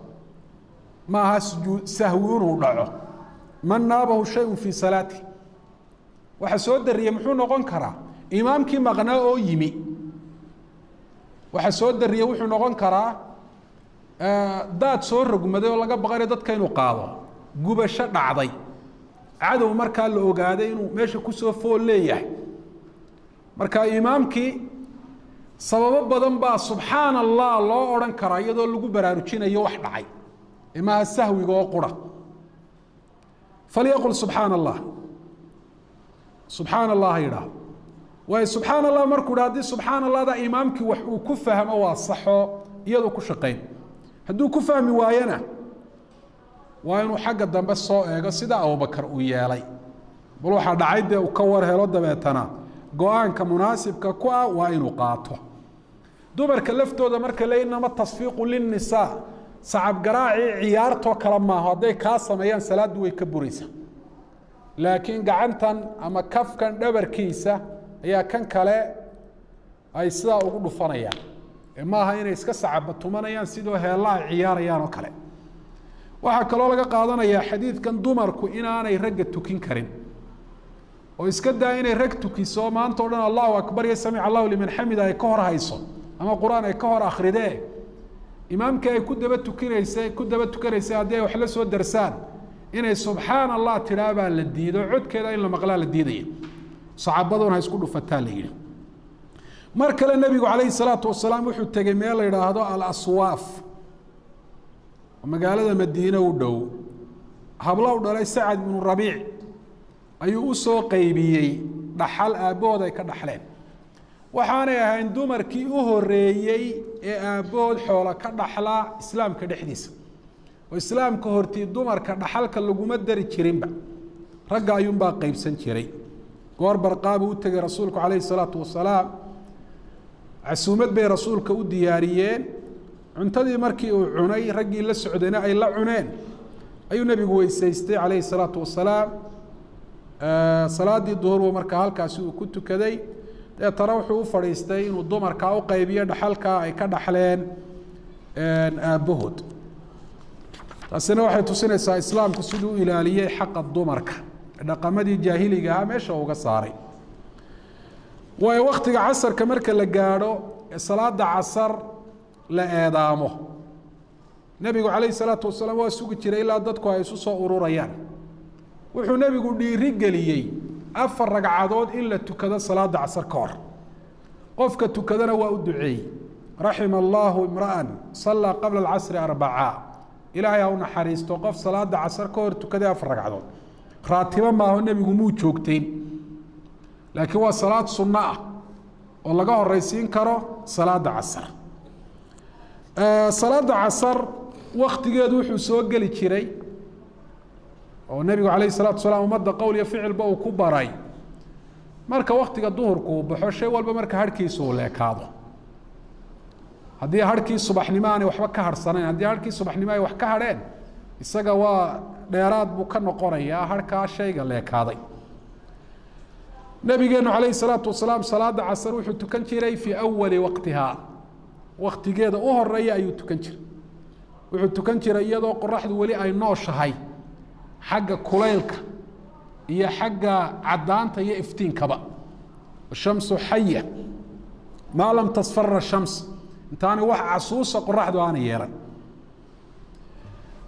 ma ha sujuud sahwi inuu dhaco man naabahu shay'un fi salati waxa soo dariyay muxuu noqon karaa imaamkii maqnaa oo yimi waxa soo dariyay wuxuu noqon karaa daad soo rogmaday oo laga baqay dadka inuu qaado gubasho dhacday cadow markaa la ogaaday inuu meesha ku soo fool leeyahay marka imaamkii sababo badan baa subhanallah loo oran kara iyadoo lagu baraarujinayo wax dhacay ima sahwiga oo qura faliyaqul subhanallah subhanallah ila way subhanallah markuu dhaadi subhanallah da imaamkii wax uu ku fahmo waa saxo iyadoo ku shaqeyn hadduu ku fahmi waayana waa inuu xagga dambe soo eego sida Abu Bakar uu yeelay bal waxa dhacay uu ka war helo dabeetana go'aanka munaasibka ku ah waa inuu qaato dumarka laftooda marka leeynama tasfiiqu lin nisaa sacab garaaci ciyaarto kala ma haday ka sameeyaan salaadu way ka buraysaa laakiin gacantan ama kafkan dhabarkiisa ayaa kan kale ay sida ugu dhufanayaan ma aha inay iska sacab tumanayaan sidoo heelaa ciyaarayaan oo kale waxa kale oo laga qaadanayaa xadiidkan dumarku inaanay rag tukin karin oo iska daa inay rag tukiso maanta oo dhan Allahu akbar ya sami Allahu liman hamida ay ka hor hayso ama quraan ay ka hor akhridee imaamka ay ku daba tukanaysa hadii wax la soo darsaan inay subhanallah tiraaba la diido codkeeda in la maqlaa la diiday saxaabaduna isku dhufataa la yiri mar kale nabigu kaleey salaatu wasalaam wuxuu tagay meel la yiraahdo al aswaaf magaalada Madiina u dhow habla u dhalay Sa'ad ibn Rabi' ayuu u soo qaybiyay dhaxal aabood ay ka dhaxleen waxaanay ahayn dumarkii u horeeyay ee aabood xoola ka dhaxla islaamka dhexdiisa oo islaamka hortii dumarka dhaxalka laguma dari jirinba ragga ayuun baa qaybsan jiray goor barqaab u tagay rasuulku kaleey salaatu wasalaam عسومت بي رسولك ودياريين cuntadii markii uu cunay raggii la socdayna ay la cuneen ayuu nabigu weysaystay calayhi salaatu wasalaam salaadii duhur markaa halkaasi uu ku tukaday deetana wuxuu u fadhiistay inuu dumarka u qaybiyo dhaxalka ay ka dhaxleen aabahood taasina waxay tusinaysaa islaamku siduu u ilaaliyey xaqa dumarka dhaqamadii jaahiliga ahaa meesha uga saaray waayo waqtiga casarka marka la gaadho salaada casar la eedaamo nabigu calayhi salaatu wasalaam waa sugi jiray ilaa dadku ay isu soo ururayaan wuxuu nabigu dhiiri geliyey 4 ragcadood in la tukado salaada casar ka hor qofka tukadana waa u duceeyey raxima allahu imra'an sallaa qabla alcasri 4 ilaahay ha u naxariisto qof salaada casar ka hor tukaday 4 ragcadood raatiba maaho nabigu muu joogteen laakiin waa salaad sunna ah oo laga horeysiin karo salaada casar salaada casar waqtigeedu wuxuu soo gali jiray oo nabigu calayhi salaatu wasalaam ummadda qowl iyo ficilba uu ku baray marka waqtiga duhurku uu baxo shay walba marka harkiisu uu leekaado haddii harkii subaxnimo aanay waxba ka harhsanayn haddii harkii subaxnimo ay wax ka hadheen isaga waa dheeraad buu ka noqonayaa harkaa shayga leekaaday nabigeenu calayhi salaatu wasalaam salaada casar wuxuu tukan jiray fii awali waqtihaa waqtigeeda u horeeya ayuu tukan jiray wuxuu tukan jiray iyadoo qoraxdu weli ay nooshahay xagga kulaylka iyo xagga cadaanta iyo iftiinkaba shamsu xaya maa lam tasfara shams intaana wax casuusa qoraxdu aana yeelan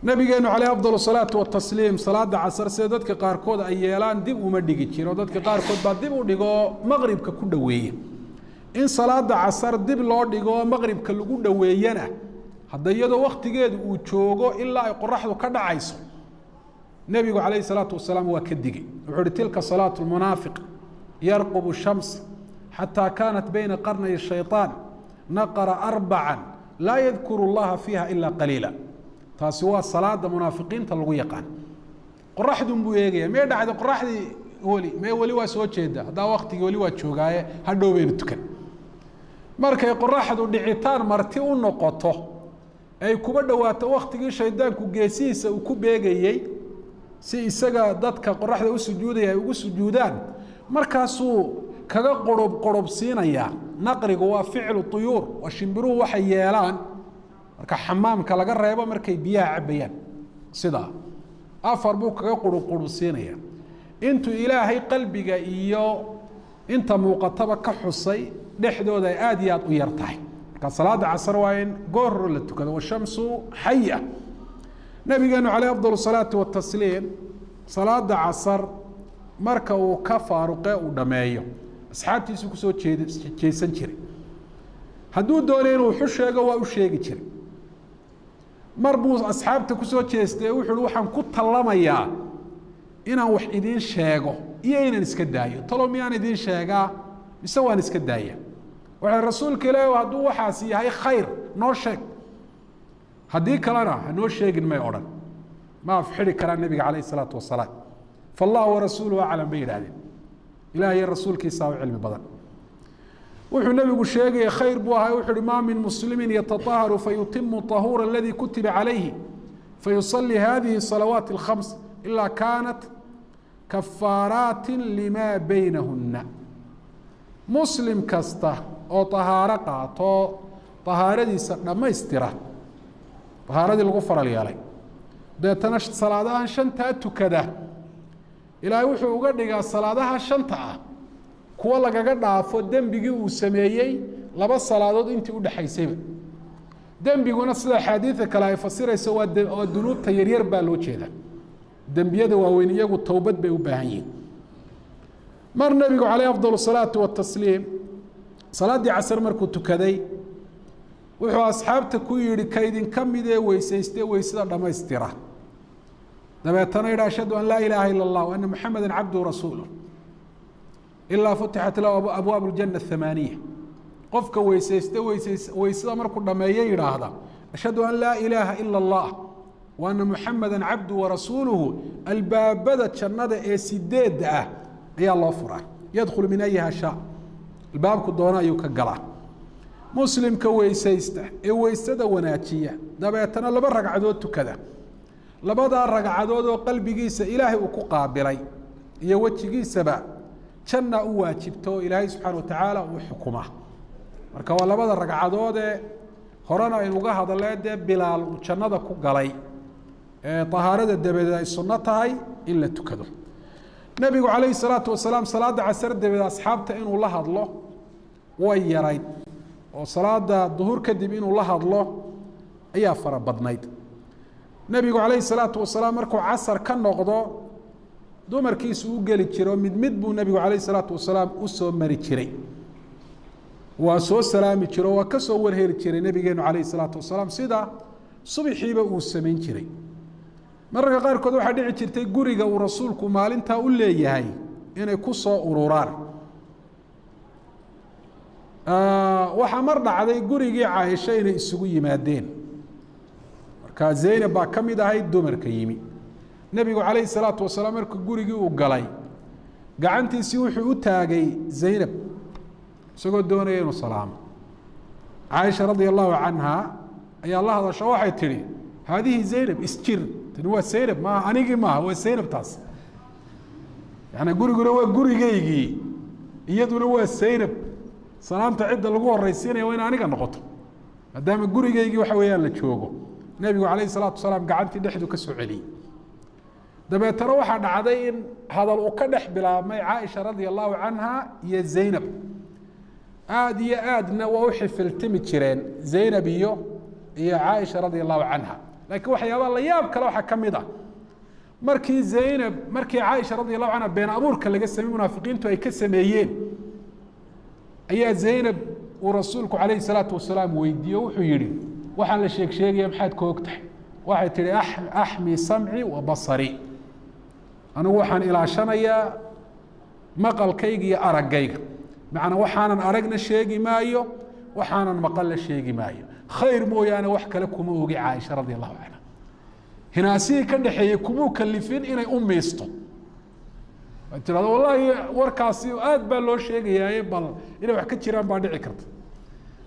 nabigeenu calayhi afdalu salaatu watasliim salaada casar sida dadka qaarkood ay yeelaan dib uma dhigi jiro dadka qaarkood baa dib u dhigo maqribka ku dhoweeya in salaada casar dib loo dhigo maqribka lagu dhoweeyana hadda iyadoo waqtigeedu uu joogo ilaa ay qoraxdu ka dhacayso nabigu calayhi salaatu wasalaam waa ka digay wuxuu uhi tilka salaatu lmunaafiq yarqubu shams xataa kaanat bayna qarnay shayطaan naqara 4 laa yadkuru allaha fiiha ila qaliila taasi waa salaada munaafiqiinta lagu yaqaan qoraxdun buu eegaya mee dhacday qoraxdii weli waa soo jeeda haddaa waqtigii weli waa joogaaye hadhow baynu tukan markay qoraxdu dhicitaan marti u noqoto ay kuba dhawaato waqtigii shaydaanku geesihiisa uu ku beegayey si isaga dadka qoraxda u sujuudaya ay ugu sujuudaan markaasuu kaga qorobsiinayaa naqrigu waa ficlu tuyuur waa shimbiruhu waxay yeelaan marka xamaamka laga reebo markay biyaha cabayaan sidaa 4 buu kaga qorobsiinaya intuu ilaahay qalbiga iyo inta muuqataba ka xusay dhexdooda ay aad iyo aad u yar tahay marka salaada casar waa in goor la tukado washamsu xaya nabigeenu calayhi afdalu salaatu watasliim salaada casar marka uu ka faaruqe uu dhameeyo asxaabtiisu kusoo jeesan jiray hadduu doonay inuu wuxu sheego waa u sheegi jiray mar buu asxaabta kusoo jeestay wuxuu waxaan ku tallamayaa inaan wax idiin sheego iyo inaan iska daayo talo miyaan idiin sheegaa mise waan iska daaya waxay rasuulka ilaahi hadduu waxaas yahay khayr noo sheeg haddii kalena ha noo sheegin may odhan ma afxiri karaa nabiga calayhi salaatu wasalaam fallahu warasuuluhu aclam bay yidhaahdeen ilaah iyo rasuulkiisaa u cilmi badan wuxuu nabigu sheegaya khayr buu ahaa wuxuu uhi maa min muslimin yatataharu fayutimu طahuura aladii kutiba calayhi fayusalli hadihi salawaat الkhams ilaa kaanat kafaaraati lima baynahuna muslim kasta oo طahaaro qaato طahaaradiisa dhammaystira طahaaradii lagu faral yeelay deetana salaadahan 5 tukada ilaahay wuxuu uga dhigaa salaadaha 5 kuwa lagaga dhaafo dembigii uu sameeyey 2 salaadood intii u dhaxaysayba dembiguna sida xadiidka kale ay fasirayso waa dunuubta yaryar baa loo jeedaa dembiyada waaweyn iyagu towbad bay u baahan yihiin mar nabigu calayhi afdalu salaatu watasliim salaadii casar markuu tukaday wuxuu asxaabta ku yidhi kaydinka midee weysaystee weysada dhammaystira dabeetana yidhi ashhadu an laa ilaaha ila allah ana muxameda cabduhu rasuuluh ilaa futixat lahu abwaab اljana 8 qofka weysayste weysada markuu dhameeyo yidhaahda ashhadu an laa ilaaha ila allah wa ana muxameda cabduhu warasuuluhu albaabada jannada ee 8 ah ayaa loo furaa yadkhulu min ayiha shaa albaabku doono ayuu ka galaa مسلم كويسيسته ويسده وناجية دبيتنا لبا رقعدود تكذا لبدا رقعدود وقلبيسا إلهي وكقابلي iyo wajigiisaba janna u waajibto Ilaahay subhanahu wa ta'ala uu xukuma marka waa labada ragcadood ee horena ay uga hadaleede bilaal uu jannada ku galay ee tahaarada dabadeed ay sunno tahay in la tukado nabigu kaleey salaatu wasalaam salaada casr dabadeed asxaabta inuu la hadlo way yarayd oo salaada duhur kadib inuu la hadlo ayaa fara badnayd nabigu kaleey salaatu wasalaam markuu casr ka noqdo dumarkiisu u gali jiro mid buu nabigu kaleey salaatu wasalaam u soo mari jiray waa soo salaami jiro waa ka soo warheeri jiray nabigeenu kaleey salaatu wasalaam sida subaxiiba uu sameyn jiray marka qaar kood waxa dhici jirtay guriga uu rasuulku maalinta u leeyahay inay ku soo ururaan waxa mar dhacday gurigii Caaisha inay isugu yimaadeen marka Zaynab baa kamid ahayd dumarka yimi nabigu kaleey salaatu wasalaam markuu gurigii uu galay gacantiisii wuxuu u taagay Zaynab isagoo doonaya inuu salaamo Caaisha radiyallahu anha ayaa Allah hadasho waxay tiri هذه زينب اسجر تنوى زينب ما أنيجي ما هو زينب تاس يعني قري يدو نوى زينب سلام تعد الجوار الرئيسين وين أنيجا نقطه قدام قري وحويان لتشوقه النبي عليه الصلاة والسلام قعدت نحدو كسعلي دبا تروح عن عدين هذا الأكدح بلا ما عائشة رضي الله عنها يا زينب آد نوحي في التمتشرين زينب هي عائشة رضي الله عنها لكن وحيابا الله يابك لو حكمده مركي زينب مركي عائشة رضي الله عنها بين أبورك اللي قسمي منافقين تو أي كسميين أي زينب ورسولك عليه الصلاة والسلام ويديو وحيري وحن لشيك شيك يمحاد كوكتح واحد تري أحمي سمعي وبصري أنا وحن إلى شنيا مقل كيجي أرقيق معنا وحانا أرقنا الشيقي مايو وحانا مقل الشيقي مايو خير مويانا وحكى لكم وقي عائشة رضي الله عنها هنا سي كان حيكم مكلفين إني أمي يسطو قلت له والله وركاسي وآد بلو شيء يا بل إني وحكيت شيران بعد عكرت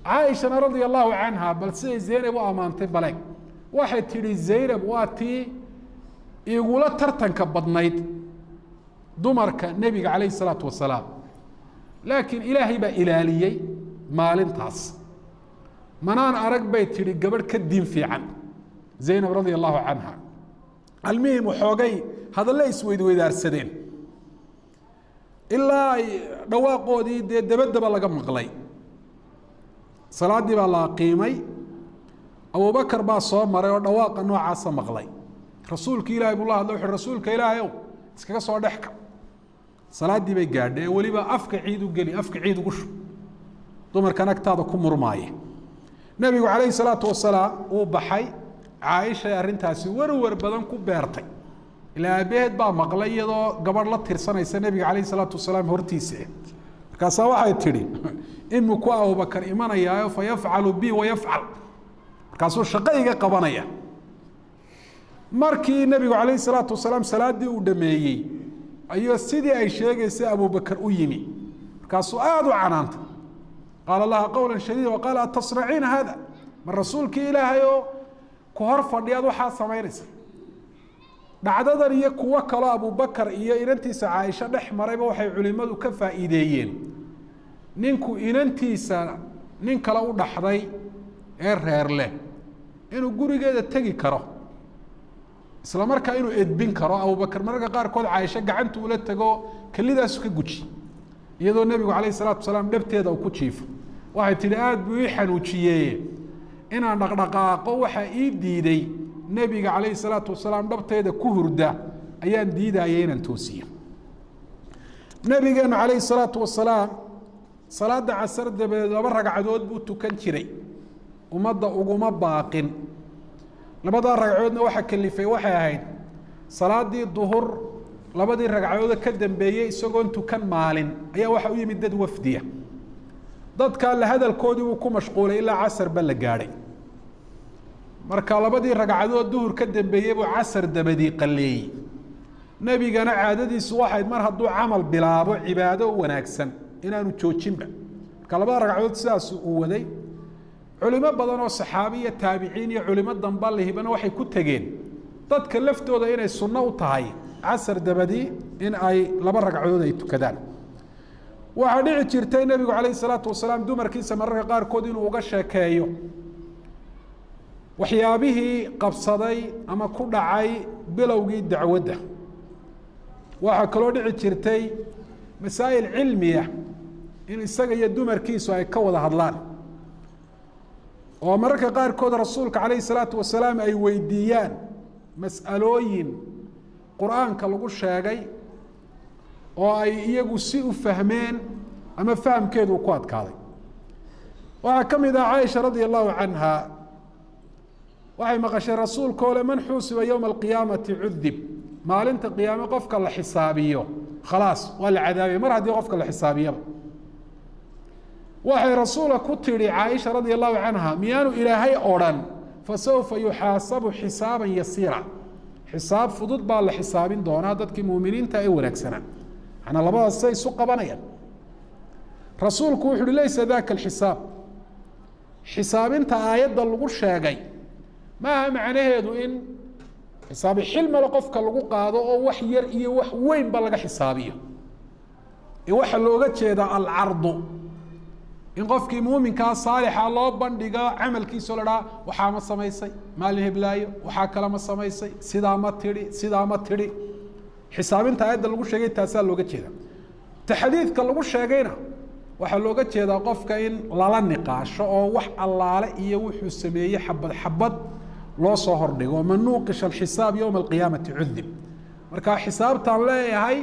عائشة رضي الله عنها بل سي زينب وأمانتي بلاك واحد تري زينب واتي يقول ترتن كبضنيت دمرك النبي عليه الصلاة والسلام لكن إلهي بإلاليي مالين تاس منان أرق بيتي قبل كدين في عن زينب رضي الله عنها المهم وحوقي هذا اللي يسويد ويدار سدين إلا دواقو دي دبدب الله قم مغلي صلاة دي بالله قيمي أبو بكر با صوم مرة دواق نوع عاصة مغلي رسولك إلهي بالله دوح الرسولك إلهي اسكا صور ضحك صلاة دي بيقاد ولي با أفك عيد وقلي أفك عيد وقش دمر كانك تاضا كمر مايه نبي عليه الصلاة والسلام وبحي عائشة أرنتاسي ورور بدن كبرتي إلى بيت با مقلية قبر لا ترسنا النبي عليه الصلاة والسلام هرتيسه كاسا واحد تري إن مكوا أبو بكر إيمان يا فيفعل بي ويفعل كاسو شقيقة قبنية مركي النبي عليه الصلاة والسلام صلاة دي ودميي أيها سيدي أي شيء سي أبو بكر أيمي كاسو آدو عنانت قال الله قولا شديدا وقال أتصنعين هذا من رسولك إلهي كهر فردياد وحا سميرس دعدادا إيا كوكلا أبو بكر إيا إننتيسا عائشة نحمريبا وحي علمادو كفائديين نينكو إننتيسا نينكلا ودحضي إير له إنو قوري قيدا تغي كرو إسلا مركا إنو إدبين كرو أبو بكر مركا قار كود عائشة قعنتو ولا تغو كلي دا سكي قوشي iyadoo nabigu kaleey salaatu wasalaam dhabteeda uu ku jiifo waxay tiri aad buu ii xanuujiyay inaan dhaqdhaqaaqo waxa ii diiday nabiga kaleey salaatu wasalaam dhabteeda ku hurda ayaan diidayay inaan toosiyo nabigeena kaleey salaatu wasalaam salaada casr dabadeed laba ragcadood buu tukan jiray umada uguma baaqin labada ragcadoodna waxa kalifay waxay ahayd salaadii duhur labadii ragcadood ka dambeeyay isagoo tukan maalin ayaa waxa u yimid dad wafdiya dadka la hadalkoodii uu ku mashquulay ilaa casr bal la gaaray marka labadii ragcadood duhur ka dambeeyay buu casr dabadii qaleeyay nabigana caadadiisu waxay mar hadduu amal bilaabo cibaado wanaagsan inaanu joojinba marka labada ragcadood sidaas uu waday علماء بدن صحابية تابعين علماء ضمبله بنا وحي كتجين dadka laftooda inay sunno u tahay casar dabadi in ay laba ragcadood ay tukadaan waxa dhici jirtay nabigu kaleey salaatu wasalaam dumarkiisa mararka qaar kood inuu uga sheekeeyo waxyaabihii qabsaday ama ku dhacay bilowgii dacwadda waxa kaloo dhici jirtay masaa'il cilmiya in isaga iyo dumarkiisu ay ka wada hadlaan oo mararka qaar kood rasuulka kaleey salaatu wasalaam ay weydiiyaan mas'alooyin quraanka lagu sheegay oo ay iyagu si u fahmeen ama fahamkeedu ku adkaaday waxa kamid ah Aisha radhiyallahu anha waxay maqashay rasuulka oo man xusiba yawm alqiyamati udhib maalinta qiyaamo qofka la xisaabiyo khalaas wala cadaabi mar hadii qofka la xisaabiyo waxay rasuulka ku tiri Aisha radhiyallahu anha miyaanu ilaahay oran فسوف يحاسب حسابا يسيرا حساب فضود با لا حسابين دونا ددكي مؤمنين تا اي وناغسنا انا لبا سي سو قبانيا رسولك وحو ليس ذاك الحساب حساب انت ايد لوو شيغاي ما معناهيدو ان حساب حلم لقفك لوو قادو او wax yar iyo wax weyn ba laga xisaabiyo ee waxa looga jeeda al ardu in qofkii muuminka saalixa loo bandhiga amalkiisa la dhaa waxa ma sameysay maalin heblaayo waxa kala ma sameysay sida ma tiri xisaabinta ayada lagu sheegay taasa looga jeeda taxadiidka lagu sheegayna waxa looga jeeda qofka in lala niqaasho oo wax allaale iyo wuxuu sameeyay xabad loo soo hordhigo manuuqish alxisaab yawm alqiyaamati udhib marka xisaabtan leeyahay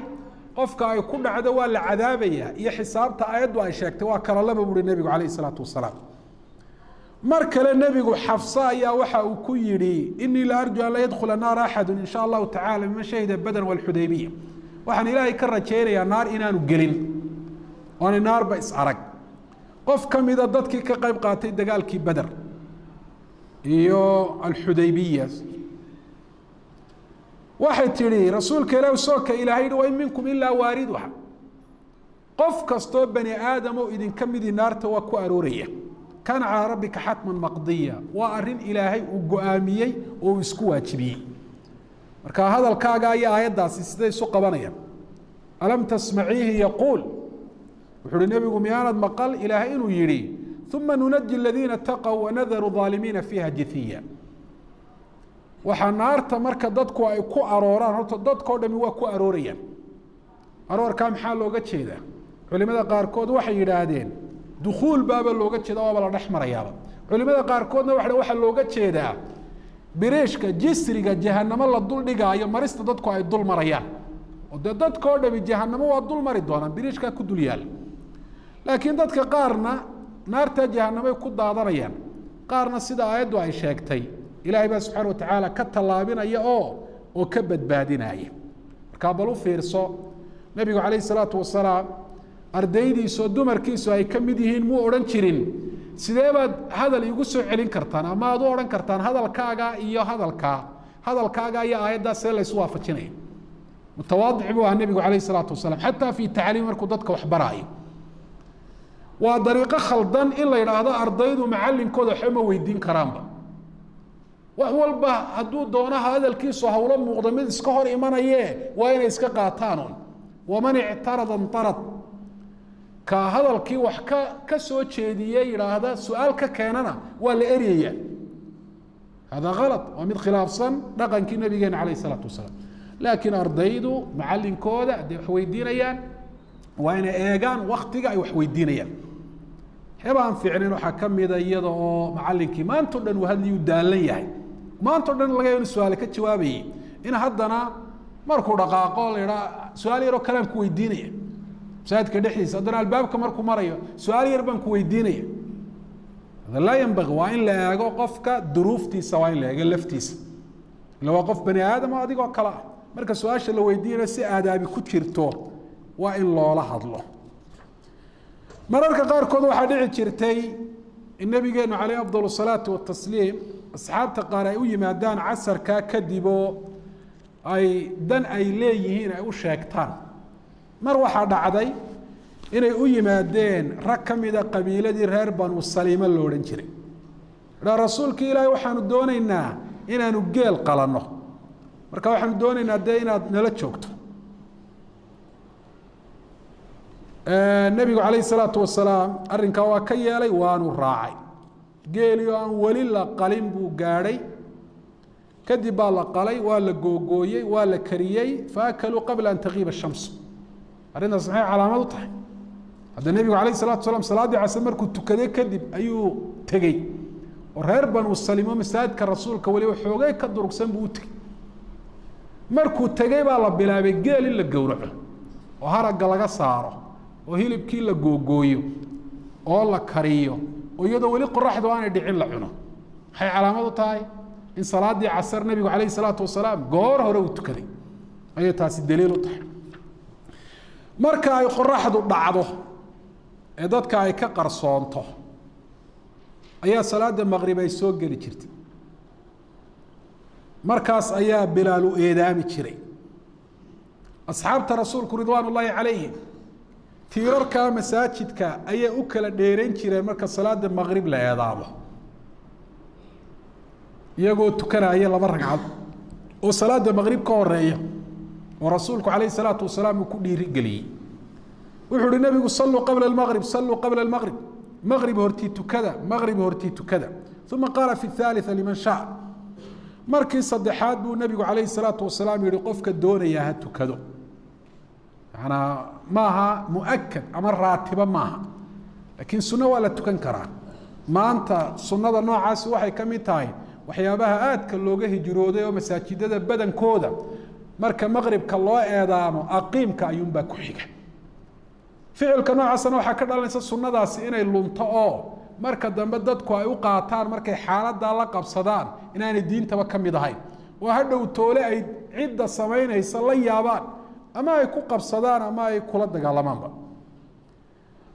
qofka ay ku dhacdo waa la cadaabaya iyo xisaabta ayadu ay sheegtay waa kala laba buri nabiga kaleey salaatu wasalaam mar kale nabigu xafsa ayaa waxa uu ku yiri inni la arju an la yadkhula naar ahad in sha Allah ta'ala min shahida badr wal hudaybiyah waxaan ilaahay ka rajeenayaa naar inaanu gelin oo naar ba is arag qof kamida dadkii ka qayb qaatay dagaalkii badr iyo al hudaybiyah waxay tiri rasuulka ilaahay soo ka ilaahay wa minkum illa waariduha qof kasto bani aadam oo idin kamidi naarta waa ku arooraya kana ala rabbika hatman maqdiya wa arin ilaahay uu go'aamiyay oo isku waajibiyay marka hadalkaaga ayaa aayadaasi siday soo qabanayaan alam tasma'ihi yaqul wuxuu nabigu miyaanad maqal ilaahay inuu yiri thumma nunajji alladhina taqaw wa nadharu dhalimina fiha jithiya waxa naarta marka dadku ay ku arooraan horta dadkoo dhami waa ku aroorayaan aroorka maxaa looga jeedaa culimada qaar kood waxay yiraahdeen dukhul baaba looga jeedaa oo la dhaxmarayaaba culimada qaar koodna waxa looga jeedaa bireeshka jisriga jahannamo la dul dhigaayo marista dadku ay dul marayaan oo dadkoo dhami jahannamo waa dul mari doonaan bireeshka ku dul yaal laakiin dadka qaarna naarta jahannamo ku daadanayaan qaarna sida aayadu ay sheegtay ilaahay baa subhanahu wa ta'ala ka talaabinaya oo ka badbaadinaya marka bal u fiirso nabiga kaleey salaatu wasalaam ardaydiiso dumarkiisu ay kamid yihiin muu oran jirin sidee baad hadal igu soo celin kartaan ama aad u oran kartaan hadalkaaga iyo hadalkaaga iyo aayadaas la isku waafajinay mutawaadix buu nabiga kaleey salaatu wasalaam hatta fi ta'liim markuu dadka wax baraayo waa dariiqo khaldan in la yiraahdo ardaydu macallinkooda xuma weydiin karaanba wax walba haduu doono hadalkiisu hawlo muuqdo mid iska hor imanayee waa inay iska qaataan waman i'tarada antarad ka hadalkii wax ka soo jeediyay yiraahda su'aal ka keenana waa la eriyay hada ghalat wa mid khilaafsan dhaqankii nabigeena kaleey salaatu wasalaam laakiin ardaydu macallinkooda wax weydiinayaan waa inay eegaan waqtiga ay wax weydiinayaan xebaan fiicneen waxa kamid ah iyada oo macallinkii maanta dhan uu hadliyo daalan yahay maanta dhan laga yeelo su'aal ka jawaabayay in haddana markuu dhaqaaqo leeyahay su'aal yar oo kalaam ku weydiinaya saadka dhixdiisa haddana albaabka markuu marayo su'aal yar baan ku weydiinaya hada la yanbaghi waa in la eego qofka duruuftiisa waa in la eego laftiisa la waa qof bani aadam oo adigoo kala marka su'aasha la weydiinayo si aadaabi ku jirto waa in loola hadlo mararka qaar kood waxa dhici jirtay in nabigeenu kaleey afdalu salaatu wa tasliim asxaabta qaar ay u yimaadaan casarka kadibo ay dan ay leeyihiin ay u sheegtaan mar waxa dhacday inay u yimaadeen rag kamida qabiiladii reer banu saliima loo oran jiray rasuulka ilaahay waxaanu doonaynaa inaanu geel qalanno marka waxaanu doonaynaa dee inaad nala joogto nabigu calayhi salaatu wasalaam arrinkaa waa ka yeelay waanu raacay geelio aan weli la qalin buu gaadhay kadib baa la qalay waa la googooyey waa la kariyey faakaluu qabla an tagiiba shams arrintaas maxay calaamad u tahay hadda nebigu calayhi salatu wasalaam salaaddii casr markuu tukaday kadib ayuu tegey oo reer banu salimo masaajidka rasuulka weliba xoogay ka durugsan buu u tegey markuu tegey baa la bilaabay geel in la gowraco oo haragga laga saaro oo hilibkii la googooyo oo la kariyo oo iyadoo weli qoraxdu aanay dhicin la cuno maxay calaamad u tahay in salaaddii casr nebigu calayhi salaatu wasalaam goor hore uu tukaday ayay taasi daliil u tahay marka ay qoraxdu dhacdo ee dadka ay ka qarsoonto ayaa salaada maqrib ay soo geli jirtay markaas ayaa bilaal u eedaami jiray asxaabta rasuulku ridwaan ullaahi calayhim tiirarka masaajidka ayay u kala dheerayn jireen marka salaada maqrib la eedaamo iyagoo tukanaya laba ragcad oo salaada maqrib ka horeeya oo rasuulku calayhi salaatu wasalaam uu ku dhiirigeliyey wuxuu uhi nabigu saluu qabla almaqrib saluu qabla almaqrib maqrib hortii tukada maqrib hortii tukada uma qaala fi الثالثة liman shaء markii saddexaad buu nabigu calayhi salaatu wasalaam yihi qofka doonaya ha tukado manaa maaha muakad ama raatiba maaha laakiin sunno waa la tukan karaa maanta sunnada noocaasi waxay ka mid tahay waxyaabaha aadka looga hijrooday oo masaajidada badankooda marka maqribka loo eedaamo aqiimka ayuunbaa ku xiga ficilka noocaasna waxaa ka dhalanaysa sunnadaasi inay lunto oo marka dambe dadku ay u qaataan markay xaaladdaa la qabsadaan inaanay diintaba ka mid ahayn oo hadhow toole ay cidda samaynaysa la yaabaan ama ay ku qabsadaan ama ay kula dagaalamaanba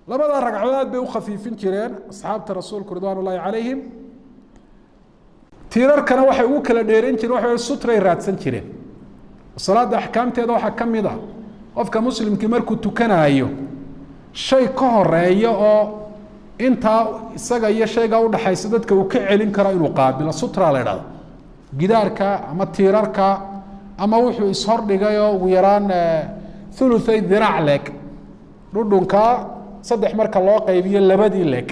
labada ragcadood bay u khafiifin jireen asxaabta rasuulku ridwaan ullaahi calayhim tiirarkana waxay ugu kala dheeran jireen waxay sutray raadsan jireen salaada axkaamteeda waxaa ka mid ah qofka muslimkii markuu tukanaayo shay ka horeeya oo intaa isaga iyo shayga udhaxaysa dadka uu ka celin karo inuu qaabilo sutra la idhahdo gidaarka ama tiirarka ama wuxuu ishordhigay oo ugu yaraan thuluthay diraac leeg dhudhunka saddex marka loo qaybiyo labadii leeg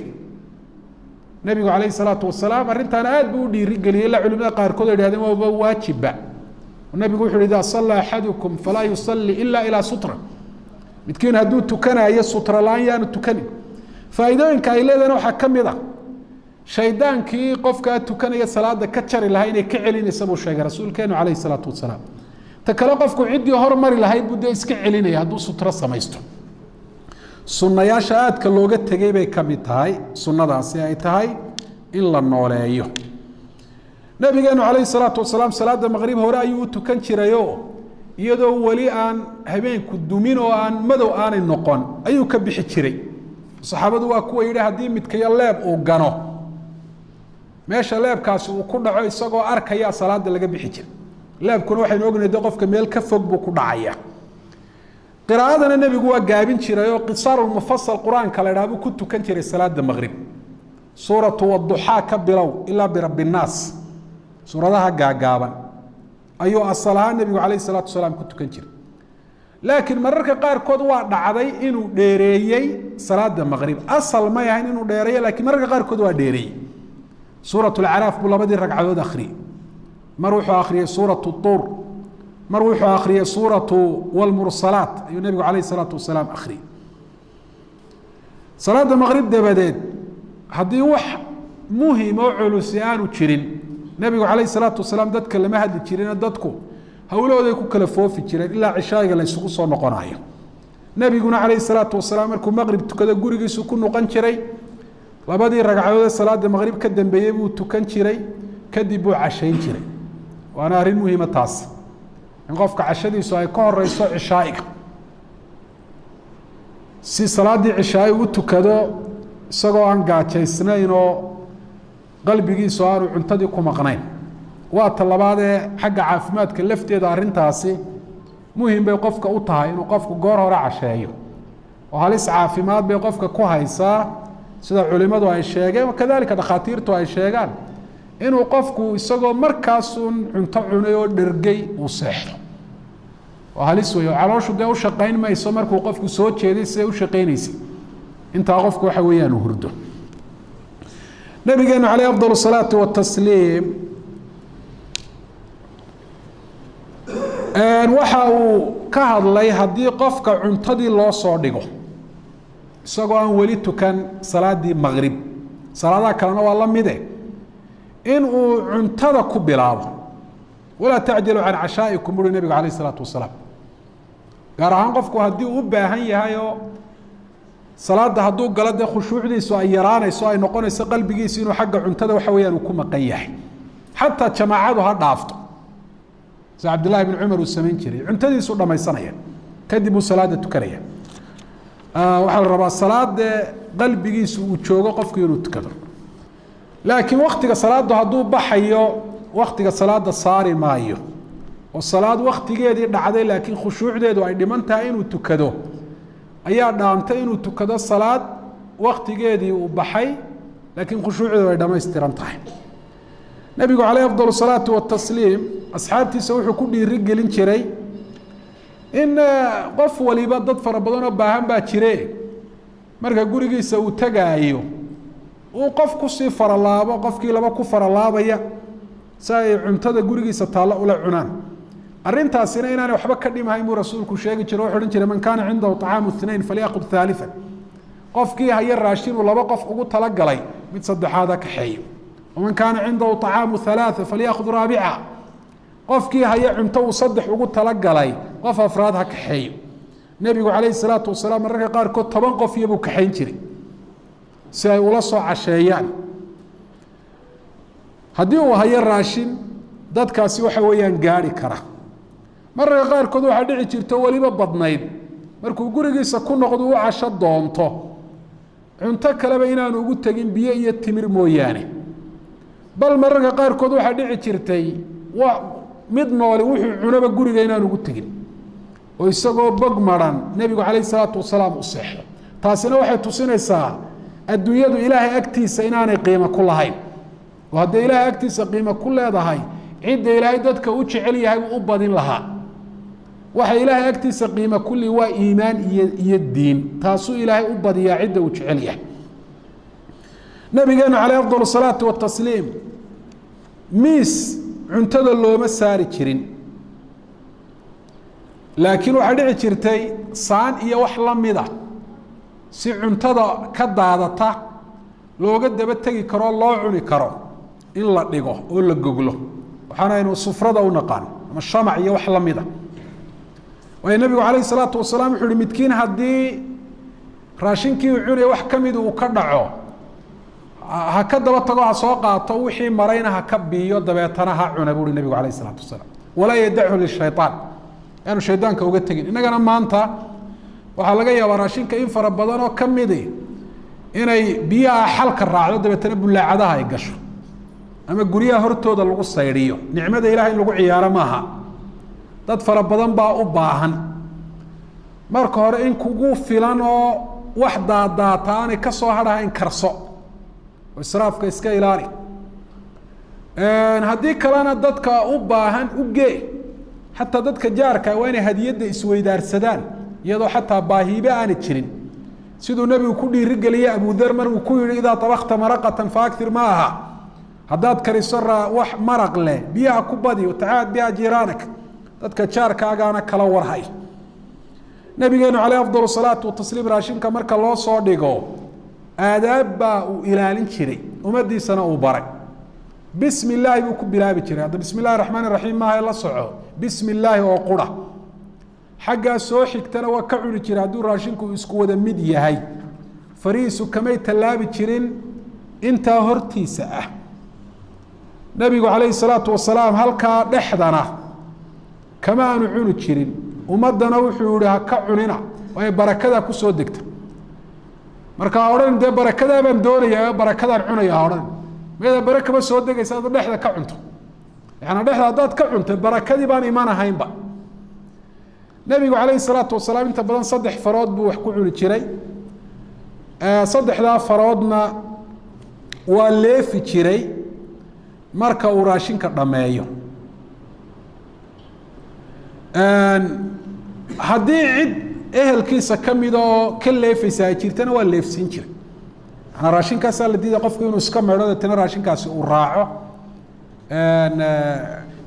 nebigu calayhi salaatu wasalaam arrintan aad buu u dhiirigeliyey ilaa culimada qaarkood ay idhahdeen waaba waajiba nabigu wuxu uhi idaa sallaa axadukum falaa yusalli ila ilaa sutra midkiin hadduu tukanayo sutra la-aan yaanu tukanin faa'iidooyinka ay leedahayna waxaa ka mid a shaydaankii qofkaa tukanaya salaada ka jari lahaa inay ka celinaysa buu sheegay rasuulkeenu calayhi salaatu wasalaam ta kale qofku ciddii hormari lahayd buu dee iska celinaya hadduu sutro samaysto sunnayaasha aadka looga tegey bay ka mid tahay sunnadaasi ay tahay in la nooleeyo nabigeenu calayhi salaatu wasalaam salaada maqrib hore ayuu u tukan jirayo iyadoo weli aan habeenku dumin oo aan madow aanay noqon ayuu ka bixi jiray saxaabadu waa kuwa yidhi haddii midkayo leeb uu gano meesha leebkaasi uu ku dhaco isagoo arkaya salaada laga bixi jiray leebkuna waxaynu ognahay de qofka meel ka fog buu ku dhacaya qiraa'adana nebigu waa gaabin jiray oo qisaarulmufasal qur-aanka la idhaha buu ku tukan jiray salaada maqrib suuratu wadduxaa ka bilow ilaa birabbi nnaas suuradaha gaagaaban ayuu asal ahaan nebigu calayhi salaatu wasalaam ku tukan jiray laakiin mararka qaarkood waa dhacday inuu dheereeyey salaada maqrib asal may ahayn inuu dheereeyo laakiin mararka qaarkood waa dheereeyey suuratu lcaraaf buu labadii ragcadood akhriyey mar wuxuu akhriyey suuratu tuur mar wuxuu akhriyey suuratu walmursalaat ayuu nebigu calayhi salaatu wasalaam akhriyey salaada maqrib dabadeed haddii wax muhim oo culusi aanu jirin nebigu calayhi salaatu wasalaam dadka lama hadli jirino dadku hawlahooday ku kala foofi jireen ilaa cishaayiga la ysugu soo noqonayo nebiguna calayhi salaatu wasalaam markuu maqrib tukado gurigiisu ku noqon jiray labadii ragcadood ee salaada maqrib ka dambeeyey buu tukan jiray kadib buu cashayn jiray waana arrin muhiima taas in qofka cashadiisu ay ka horeyso cishaa'iga si salaaddii cishaa'i u tukado isagoo aan gaajaysnayn oo qalbigiisu aanu cuntadii ku maqnayn waa ta labaadee xagga caafimaadka lafteeda arrintaasi muhim bay qofka u tahay inuu qofku goor hore casheeyo oo halis caafimaad bay qofka ku haysaa sida culimadu ay sheegeen wakadalika dhakhaatiirtu ay sheegaan inuu qofku isagoo markaasun cunto cunay oo dhergay uu seexdo oo halis weeyo calooshu dee u shaqayn mayso markuu qofku soo jeeday siday u shaqaynaysay intaa qofku waxa weeyaan uu hurdo nabigeenu calayhi afdal salaatu watasliim waxa uu ka hadlay haddii qofka cuntadii loo soo dhigo isagoo aan weli tukan salaadii maqrib salaadaha kalena waa la mide in uu cuntada ku bilaabo walaa tacjilu can cashaa'ikum uri nabigu calayh isalaatu wasalaam gaar ahaan qofku haddii uu u baahan yahay oo salaada hadduu galo dee khushuucdiisu ay yaraanayso ay noqonayso qalbigiisu inuu xagga cuntada waxa weeyaan uu ku maqan yahay xataa jamaacadu ha dhaafto sida cabdillahi bn cumar uu samayn jiray cuntadiisu dhamaysanaya kadib uu salaada tukanaya waxaa la rabaa salaadee qalbigiisu uu joogo qofku inuu tukado laakiin waktiga salaadu hadduu baxayo waktiga salaada saari maayo oo salaad waktigeedii dhacday laakiin khushuucdeedu ay dhiman tahay inuu tukado ayaa dhaantay inuu tukado salaad waktigeedii uu baxay laakiin khushuucdeedu ay dhamaystiran tahay nabigu calayh afdal salaatu watasliim asxaabtiisa wuxuu ku dhiiri gelin jiray in qof waliba dad fara badan oo baahan baa jire marka gurigiisa uu tagaayo uu qof kusii faralaabo qofkii laba ku faralaabaya si ay cuntada gurigiisa taalla ula cunaan arrintaasina inaanay waxba ka dhimahayn buu rasuulku sheegi jiray wuxuu odhan jiray man kaana cindahu طacaamu اثnayn falyaqud ثaaliثa qofkii haya raashin uu laba qof ugu talagalay mid saddexaad ha kaxeeyo waman kaana cindahu طacaamu ثaلaaثa falyaqud raabica qofkii haya cunto uu saddex ugu talagalay qof afraad ha kaxeeyo nebigu calayhi الsalaatu wasalaam mararka qaarkood 10 qof iyobuu kaxayn jiray si ay ula soo casheeyaan haddii uu hayo raashin dadkaasi waxa weeyaan gaari kara mararka qaarkood waxaa dhici jirto weliba badnayd markuu gurigiisa ku noqdo u casho doonto cunto kaleba inaanu ugu tegin biyo iyo timir mooyaane bal mararka qaarkood waxaa dhici jirtay mid nooli wuxuu cunaba guriga inaanu ugu tegin oo isagoo bog maran nebigu calayhi salaatu wasalaam u seexdo taasina waxay tusinaysaa adduunyadu ilaahay agtiisa inaanay qiimo ku lahayn oo hadday ilaahay agtiisa qiimo ku leedahay cidda ilaahay dadka u jecel yahay uu u badin lahaa waxa ilaahay agtiisa qiimo kulli waa iimaan iyo diin taasuu ilaahay u badiyaa cidda uu jecel yahay nabigeenu calayh afdal salaatu watasliim miis cuntada looma saari jirin laakiin waxaa dhici jirtay saan iyo wax la mida si cuntada ka daadata looga daba tegi karo loo cuni karo in la dhigo oo la goglo waxaanaynu sufrada u naqaan ama shamac iyo wax la mida waayo nabigu calayhi salaatu wasalaam wuxuu uhi midkiin haddii raashinkii uu cunaya wax ka mid uu ka dhaco ha ka daba tago ha soo qaato wixii marayna ha ka biiyo dabeetana ha cuna buu uhi nabigu calayhi salaatu wasalaam walaa yadachu lishayطaan yaanu shaydaanka uga tegin innagana maanta waxaa laga yaabaa raashinka in fara badan oo ka midi inay biyaha xalka raacdo dabeetana bulaacadaha ay gasho ama guryaha hortooda lagu saydhiyo nicmada ilahay in lagu ciyaaro maaha dad fara badan baa u baahan marka hore in kugu filan oo wax daadaata aanay ka soo hadhahayn karso oo israafka iska ilaali haddii kalena dadka u baahan u gee xataa dadka jaarka waa inay hadiyadda isweydaarsadaan iyadoo xataa baahiibe aanay jirin siduu nebigu ku dhiirigeliyey abudar markuu ku yihi idaa طabakta maraqatan faakir maaha haddaad kariso wax maraq leh biyaha ku badi watacaad biha jiraanak dadka jaarkaagaana kala warhay nabigeenu calayh afdal salaatu watasliim raashinka marka loo soo dhigo aadaab baa uu ilaalin jiray ummaddiisana uu baray bismi illaahi buu ku bilaabi jiray hadda bismi illahi raxmaan raxiim maaha la soco bismi illaahi oo qura xaggaa soo xigtana waa ka cuni jiray hadduu raashinku isku wada mid yahay fariisu kamay tallaabi jirin intaa hortiisa ah nabigu calayhi salaatu wasalaam halkaa dhexdana kama aanu cuni jirin ummaddana wuxuu yihi ha ka cunina waayo barakadaa ku soo degta marka ha odhan dee barakadaa baan doonayaa barakadaan cunaya ha odhan meeda bare kama soo degaysa hadda dhexda ka cunto yaani dhexda haddaad ka cunto barakadii baan iman ahaynba nabigu calayhi salaatu wasalaam inta badan 3 farood buu wax ku cuni jiray saddexdaa faroodna waa leefi jiray marka uu raashinka dhammeeyo. haddii cid ehelkiisa ka mid oo ka leefaysa ay jirtana waa leefsiin jiray. manaa raashinkaasaa la diiday qofku inuu iska meedho deetana raashinkaasi uu raaco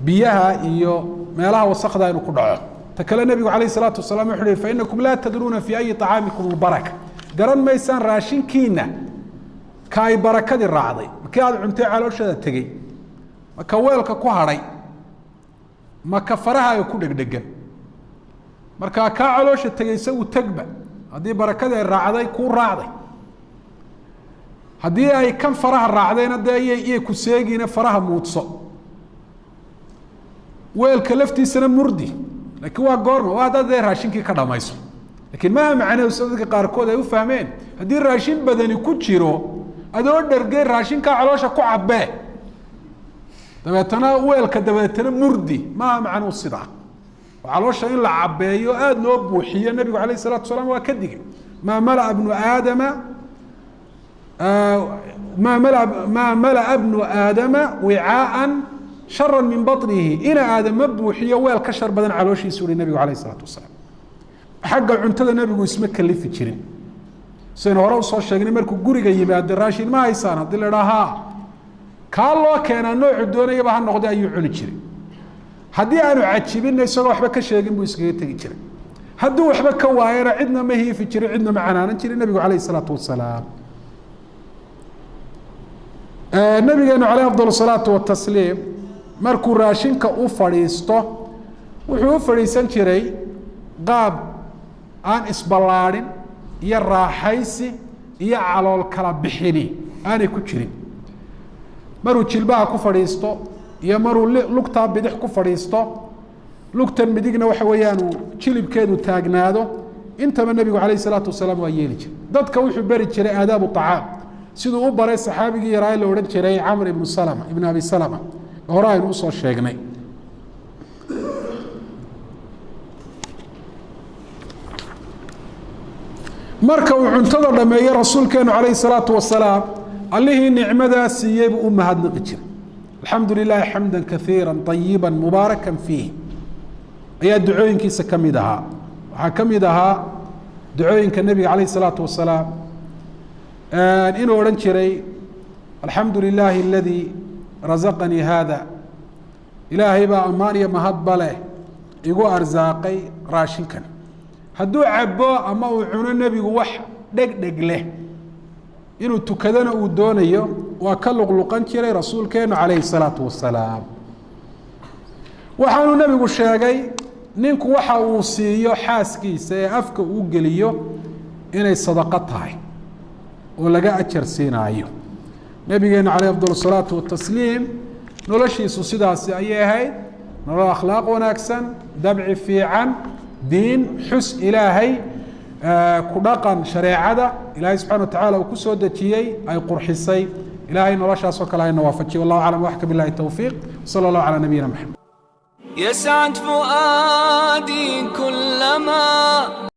biyaha iyo meelaha wasakda inuu ku dhaco. ta kale nebigu calayh salaatu wasalaam wuxuu yihi fainakum laa tadruuna fi ayi طacaamikum albaraka, garan maysaan raashinkiina ka ay barakadii raacday, markii aad cuntay calooshada tegey, maka weelka ku hadhay, maka farahaaga ku dhegdhegan. markaa kaa caloosha tegey isagu tegba, haddii barakadii ay raacday kuu raacday. haddii ay kan faraha raacdayna dee iyay ku seegiina faraha muudso, weelka laftiisana murdi. laakiin waa goorma? waa haddaad dee raashinkii ka dhamayso. lakiin maaha macnaheedu sida dadka qaarkood ay u fahmeen, haddii raashin badani ku jiro adoo dhergey raashinkaa caloosha ku cabbee dabeetana weelka dabeetana murdi. maaha macnuhu sidaa. caloosha in la cabbeeyo aada loo buuxiyo nebigu calayh الsalatu wasalaam waa ka digay. maa malaa bnu aadama maa malaa bnu aadama wicaaan shara min baطnihi, ina aadam ma buuxiyo weel ka shar badan calooshiisu uhi nebigu calayh الsalaatu wasalaam. xagga cuntada nebigu isma kalifi jirin. sidaynu hore usoo sheegnay, markuu guriga yimaado raashin ma haysaan, haddii la idhaa haa, kaa loo keenaa noocu doonayaba ha noqday ayuu cuni jiray. haddii aanu cajibinna isagoo waxba ka sheegin buu iskaga tegi jiray. hadduu waxba ka waayana cidna ma hiifi jirin, cidna ma canaanan jirin nebigu calayh الsalaatu wasalaam. nabigeenu calayh afdal الsalaatu watasliim markuu raashinka u fadhiisto wuxuu u fadhiisan jiray qaab aan isballaadhin iyo raaxaysi iyo calool kala bixini aanay ku jirin. maruu jilbaha ku fadhiisto iyo maruu lugtaa bidix ku fadhiisto, lugtan midigna waxa weeyaan uu jilibkeedu taagnaado, intaba nebigu calayh الsalaatu wasalaam waa yeeli jiray. dadka wuxuu beri jiray aadaabu طacaam, siduu u baray saxaabigii yaraa la odhan jiray camr ibnu salama ibn abi salama, hore aynu usoo sheegnay. marka uu cuntada dhameeye rasuulkeenu calayh الsalaatu wasalaam allihii nicmadaa siiyey buu u mahadnaqi jiray. alxamdu lilaahi xamda kaiira طayiba mubaaraka fiih ayaa ducooyinkiisa ka mid ahaa. waxaa ka mid ahaa ducooyinka nebiga calayh الsalaatu wasalaam inuu odhan jiray alxamdu lilaahi aladii rasaqanii haada, ilaahay baa ammaan iyo mahadba leh igu arsaaqay raashinkan. hadduu cabo ama uu cuno nebigu wax dhegdheg leh, inuu tukadana uu doonayo, waa ka luqluqan jiray rasuulkeenu calayhi الsalaatu wasalaam. waxaanuu nebigu sheegay ninku waxa uu siiyo xaaskiisa ee afka uu geliyo inay sadaqo tahay oo laga ajar siinaayo. nebigeenu calayh afdal الsalaatu watasliim noloshiisu sidaasi ayay ahayd, nolol akhlaaq wanaagsan, dabci fiican, diin xus ilaahay, ku dhaqan shareecada ilaahay subxana wa tacaala uu ku soo dejiyey ay qurxisay. ilaahay noloshaasoo kale ayna waafajiyo. wallahu aclam, waxka billahi towfiiq. sala allahu calaa nabiyina maxamed. يسعد فؤادي كلما